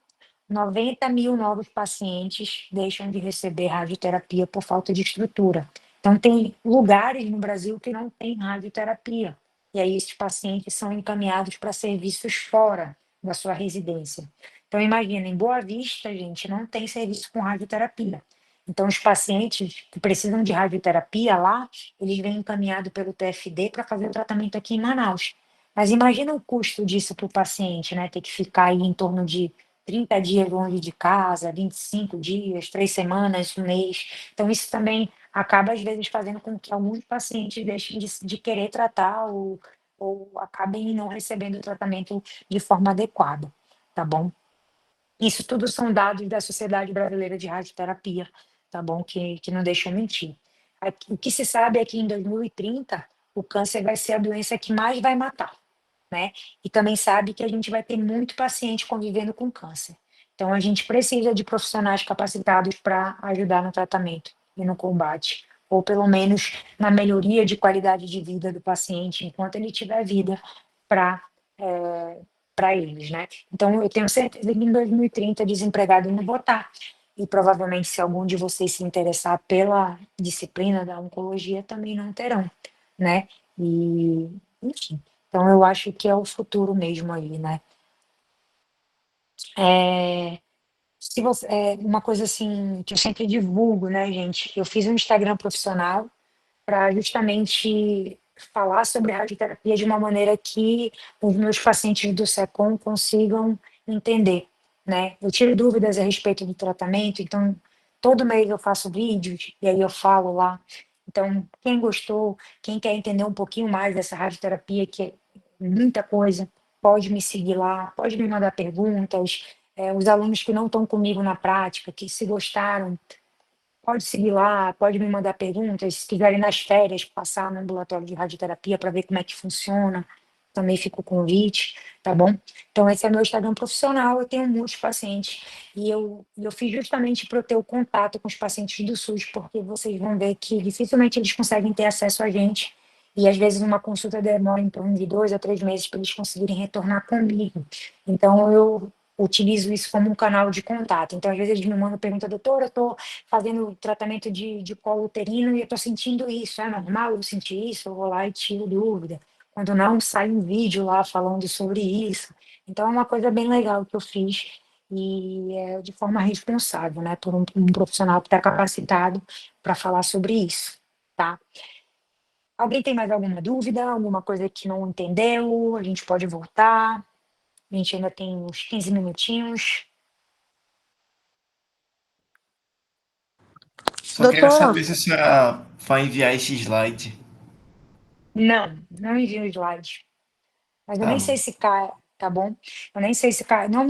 90 mil novos pacientes deixam de receber radioterapia por falta de estrutura. Então, tem lugares no Brasil que não tem radioterapia. E aí, esses pacientes são encaminhados para serviços fora da sua residência. Então, imagina, em Boa Vista, gente, não tem serviço com radioterapia. Então, os pacientes que precisam de radioterapia lá, eles vêm encaminhados pelo TFD para fazer o tratamento aqui em Manaus. Mas imagina o custo disso para o paciente, né? Ter que ficar aí em torno de 30 dias longe de casa, 25 dias, 3 semanas, um mês. Então, isso também acaba, às vezes, fazendo com que alguns pacientes deixem de querer tratar ou acabem não recebendo o tratamento de forma adequada, tá bom? Isso tudo são dados da Sociedade Brasileira de Radioterapia, tá bom? Que não deixam mentir. O que se sabe é que em 2030 o câncer vai ser a doença que mais vai matar, né? E também sabe que a gente vai ter muito paciente convivendo com câncer. Então, a gente precisa de profissionais capacitados para ajudar no tratamento e no combate, ou pelo menos na melhoria de qualidade de vida do paciente enquanto ele tiver vida para para eles, né? Então, eu tenho certeza que em 2030 desempregado não vou estar. E provavelmente, se algum de vocês se interessar pela disciplina da oncologia, também não terão, né? E, enfim, então eu acho que é o futuro mesmo aí, né? É, se você, uma coisa assim que eu sempre divulgo, né, gente? Eu fiz um Instagram profissional para justamente falar sobre radioterapia de uma maneira que os meus pacientes do SECOM consigam entender, né? Eu tiro dúvidas a respeito do tratamento, então todo mês eu faço vídeos e aí eu falo lá. Então, quem gostou, quem quer entender um pouquinho mais dessa radioterapia, que é muita coisa, pode me seguir lá, pode me mandar perguntas. Os alunos que não estão comigo na prática, que se gostaram, pode seguir lá, pode me mandar perguntas, se quiserem nas férias passar no ambulatório de radioterapia para ver como é que funciona, também fica o convite, tá bom? Então esse é meu Instagram profissional, eu tenho muitos pacientes e eu fiz justamente para eu ter o contato com os pacientes do SUS, porque vocês vão ver que dificilmente eles conseguem ter acesso a gente e às vezes uma consulta demora em torno de 2 a 3 meses para eles conseguirem retornar comigo. Então eu utilizo isso como um canal de contato. Então às vezes eles me mandam pergunta, doutora, eu estou fazendo tratamento de colo uterino e eu estou sentindo isso, é normal eu sentir isso? Eu vou lá e tiro dúvida. Quando não, sai um vídeo lá falando sobre isso. Então é uma coisa bem legal que eu fiz e é de forma responsável, né, por um profissional que está capacitado para falar sobre isso, tá? Alguém tem mais alguma dúvida, alguma coisa que não entendeu? A gente pode voltar. A gente ainda tem uns 15 minutinhos. Só queria Doutor, saber se a senhora vai enviar esse slide. Não, não envio slide. Mas eu Tá nem bom. sei se cai, tá bom? Eu nem sei se cai. Não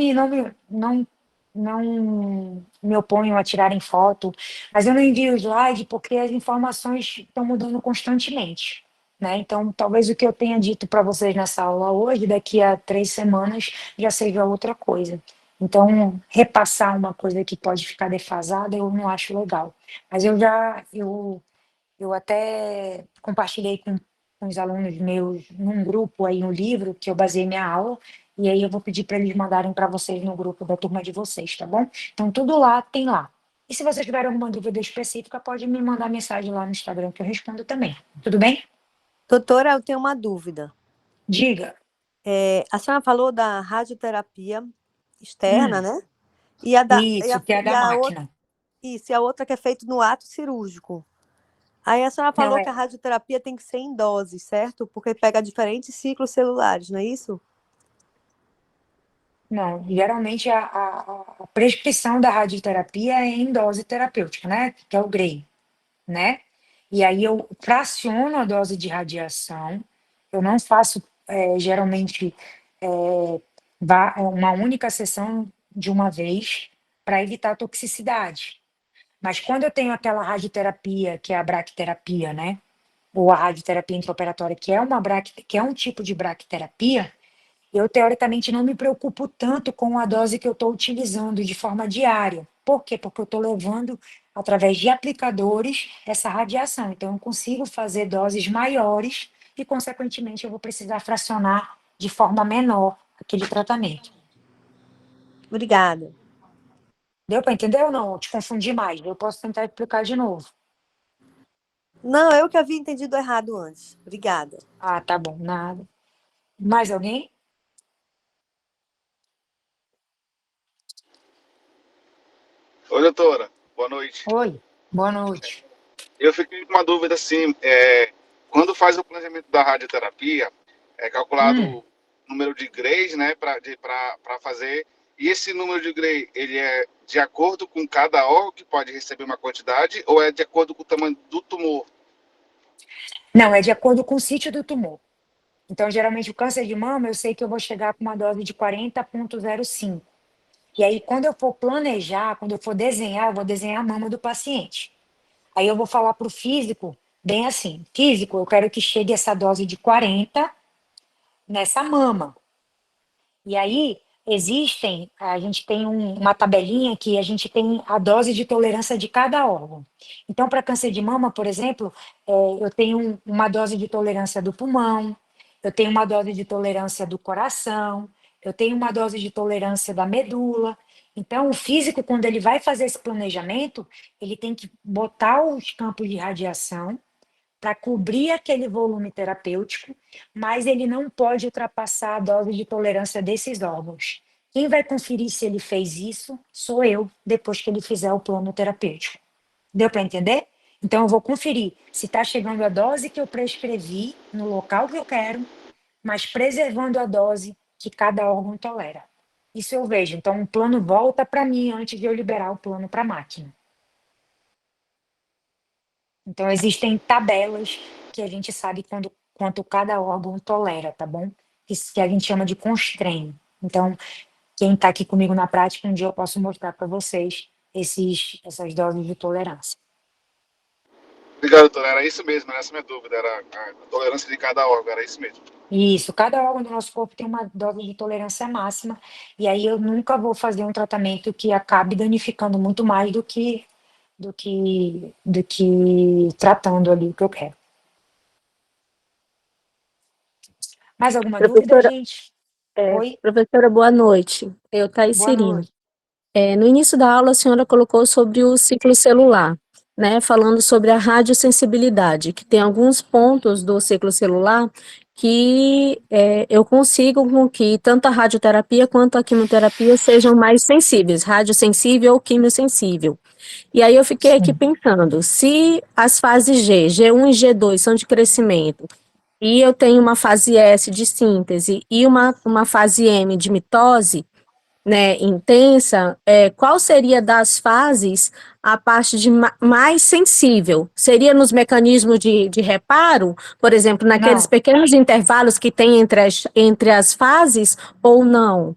me oponho a tirarem foto, mas eu não envio slide porque as informações estão mudando constantemente, né? Então, talvez o que eu tenha dito para vocês nessa aula hoje, daqui a 3 semanas, já seja outra coisa. Então, repassar uma coisa que pode ficar defasada, eu não acho legal. Mas eu até compartilhei com os alunos meus num grupo aí, um livro que eu baseei minha aula, e aí eu vou pedir para eles mandarem para vocês no grupo da turma de vocês, tá bom? Então, tudo lá tem lá. E se vocês tiverem alguma dúvida específica, pode me mandar mensagem lá no Instagram que eu respondo também. Tudo bem? doutora, eu tenho uma dúvida. Diga. A senhora falou da radioterapia externa, Hum, né? E a, da, isso, que é e da a outra, máquina. isso, e a outra que é feita no ato cirúrgico. Aí a senhora Não falou que a é. radioterapia tem que ser em dose, certo? Porque pega diferentes ciclos celulares, não é isso? Não, geralmente a prescrição da radioterapia é em dose terapêutica, né? Que é o GREI, né? E aí eu fraciono a dose de radiação, eu não faço geralmente uma única sessão de uma vez para evitar toxicidade. Mas quando eu tenho aquela radioterapia, que é a braquiterapia, né? Ou a radioterapia intraoperatória, que é um tipo de braquiterapia, Eu, teoricamente, não me preocupo tanto com a dose que eu estou utilizando de forma diária. Por quê? Porque eu estou levando, através de aplicadores, essa radiação. Então, eu consigo fazer doses maiores e, consequentemente, eu vou precisar fracionar de forma menor aquele tratamento. Obrigada. Deu para entender ou não? Eu te confundi mais. Eu posso tentar explicar de novo. Não, eu que havia entendido errado antes. Obrigada. Ah, tá bom, nada. Mais alguém? Oi, doutora. Boa noite. Oi, boa noite. Eu fiquei com uma dúvida assim, quando faz o planejamento da radioterapia, é calculado Hum, o número de grays, né, para fazer, e esse número de Gray, ele é de acordo com cada órgão que pode receber uma quantidade, ou é de acordo com o tamanho do tumor? não, é de acordo com o sítio do tumor. Então, geralmente, o câncer de mama, eu sei que eu vou chegar com uma dose de 40,05. E aí, quando eu for planejar, quando eu for desenhar, eu vou desenhar a mama do paciente. Aí eu vou falar para o físico, bem assim, físico, eu quero que chegue essa dose de 40 nessa mama. E aí, a gente tem uma tabelinha que a gente tem a dose de tolerância de cada órgão. Então, para câncer de mama, por exemplo, eu tenho uma dose de tolerância do pulmão, eu tenho uma dose de tolerância do coração, eu tenho uma dose de tolerância da medula. Então, o físico, quando ele vai fazer esse planejamento, ele tem que botar os campos de radiação para cobrir aquele volume terapêutico, mas ele não pode ultrapassar a dose de tolerância desses órgãos. Quem vai conferir se ele fez isso sou eu, depois que ele fizer o plano terapêutico. Deu para entender? Então, eu vou conferir se está chegando a dose que eu prescrevi no local que eu quero, mas preservando a dose que cada órgão tolera. Isso eu vejo. Então, o plano volta para mim antes de eu liberar o plano para a máquina. Então, existem tabelas que a gente sabe quanto cada órgão tolera, tá bom? Isso que a gente chama de constraint. Então, quem está aqui comigo na prática, um dia eu posso mostrar para vocês essas doses de tolerância. Obrigado, doutora. Era isso mesmo, era essa minha dúvida, era a tolerância de cada órgão, era isso mesmo. Isso, cada órgão do nosso corpo tem uma dose de tolerância máxima, e aí eu nunca vou fazer um tratamento que acabe danificando muito mais do que tratando ali o que eu quero. Mais alguma dúvida, Professora, gente? Oi, professora, boa noite. Eu, Thaís boa Cirino. noite. No início da aula, a senhora colocou sobre o ciclo celular, né, falando sobre a radiosensibilidade, que tem alguns pontos do ciclo celular que eu consigo com que tanto a radioterapia quanto a quimioterapia sejam mais sensíveis, radiosensível ou quimiosensível. E aí eu fiquei aqui Sim. pensando, se as fases G1 e G2 são de crescimento, e eu tenho uma fase S de síntese e uma fase M de mitose, né, intensa, qual seria das fases a parte de mais sensível? Seria nos mecanismos de reparo, por exemplo, naqueles Não, pequenos intervalos que tem entre as fases, ou não?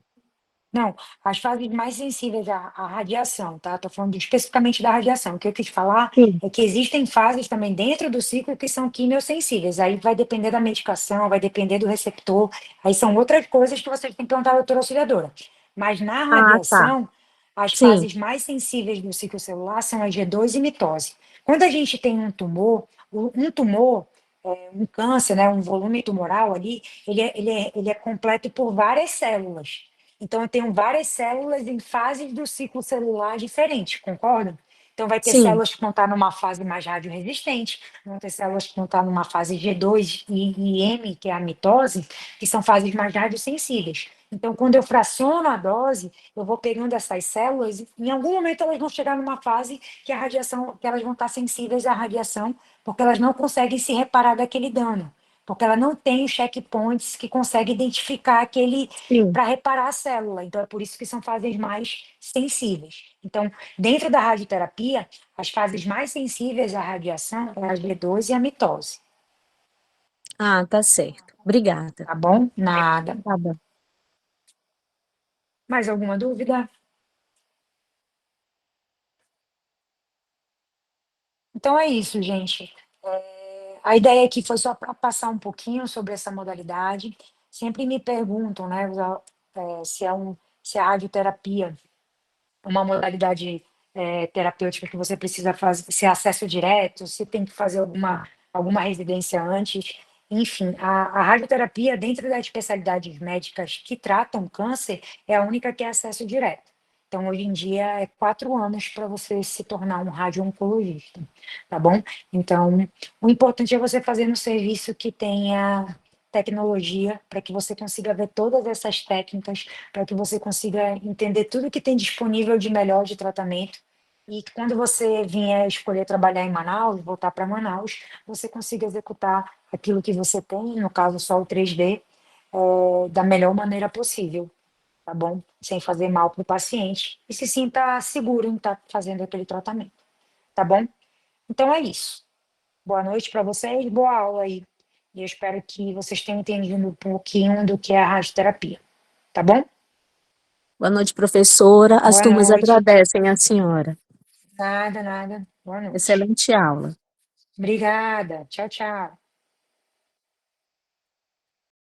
não, as fases mais sensíveis à radiação, tá? Estou falando especificamente da radiação. O que eu quis falar Sim. é que existem fases também dentro do ciclo que são quimiosensíveis. Aí vai depender da medicação, vai depender do receptor. Aí são outras coisas que vocês têm que perguntar à doutora auxiliadora. Mas na Ah, tá. radiação, as Sim, fases mais sensíveis do ciclo celular são a G2 e mitose. Quando a gente tem um tumor, um câncer, né, um volume tumoral ali, ele é completo por várias células. Então, eu tenho várias células em fases do ciclo celular diferentes, concorda? Então, vai ter sim, células que vão estar numa fase mais radioresistente, vão ter células que vão estar numa fase G2 e M, que é a mitose, que são fases mais radiosensíveis. Então, quando eu fraciono a dose, eu vou pegando essas células e em algum momento elas vão chegar numa fase que a radiação, que elas vão estar sensíveis à radiação, porque elas não conseguem se reparar daquele dano, porque ela não tem os checkpoints que conseguem identificar aquele sim. para reparar a célula. Então, é por isso que são fases mais sensíveis. Então, dentro da radioterapia, as fases mais sensíveis à radiação é a G2 e a mitose. Ah, tá certo. Obrigada. Tá bom? Nada. Tá bom. Mais alguma dúvida? Então é isso, gente. A ideia aqui foi só para passar um pouquinho sobre essa modalidade. sempre me perguntam, né, se a radioterapia é uma modalidade terapêutica que você precisa fazer, se é acesso direto, se tem que fazer alguma residência antes. Enfim, a radioterapia, dentro das especialidades médicas que tratam câncer, é a única que é acesso direto. Então, hoje em dia, é 4 anos para você se tornar um radio-oncologista, tá bom? Então, o importante é você fazer no serviço que tenha tecnologia, para que você consiga ver todas essas técnicas, para que você consiga entender tudo que tem disponível de melhor de tratamento, e que quando você vier escolher trabalhar em Manaus, voltar para Manaus, você consiga executar aquilo que você tem, no caso só o 3D, da melhor maneira possível, tá bom? Sem fazer mal para o paciente, e se sinta seguro em estar fazendo aquele tratamento, tá bom? Então é isso. Boa noite para vocês, boa aula aí. E eu espero que vocês tenham entendido um pouquinho do que é a radioterapia, tá bom? Boa noite, professora. As Boa turmas noite. agradecem a senhora. Nada, nada. Boa noite. Excelente aula. Obrigada. Tchau, tchau.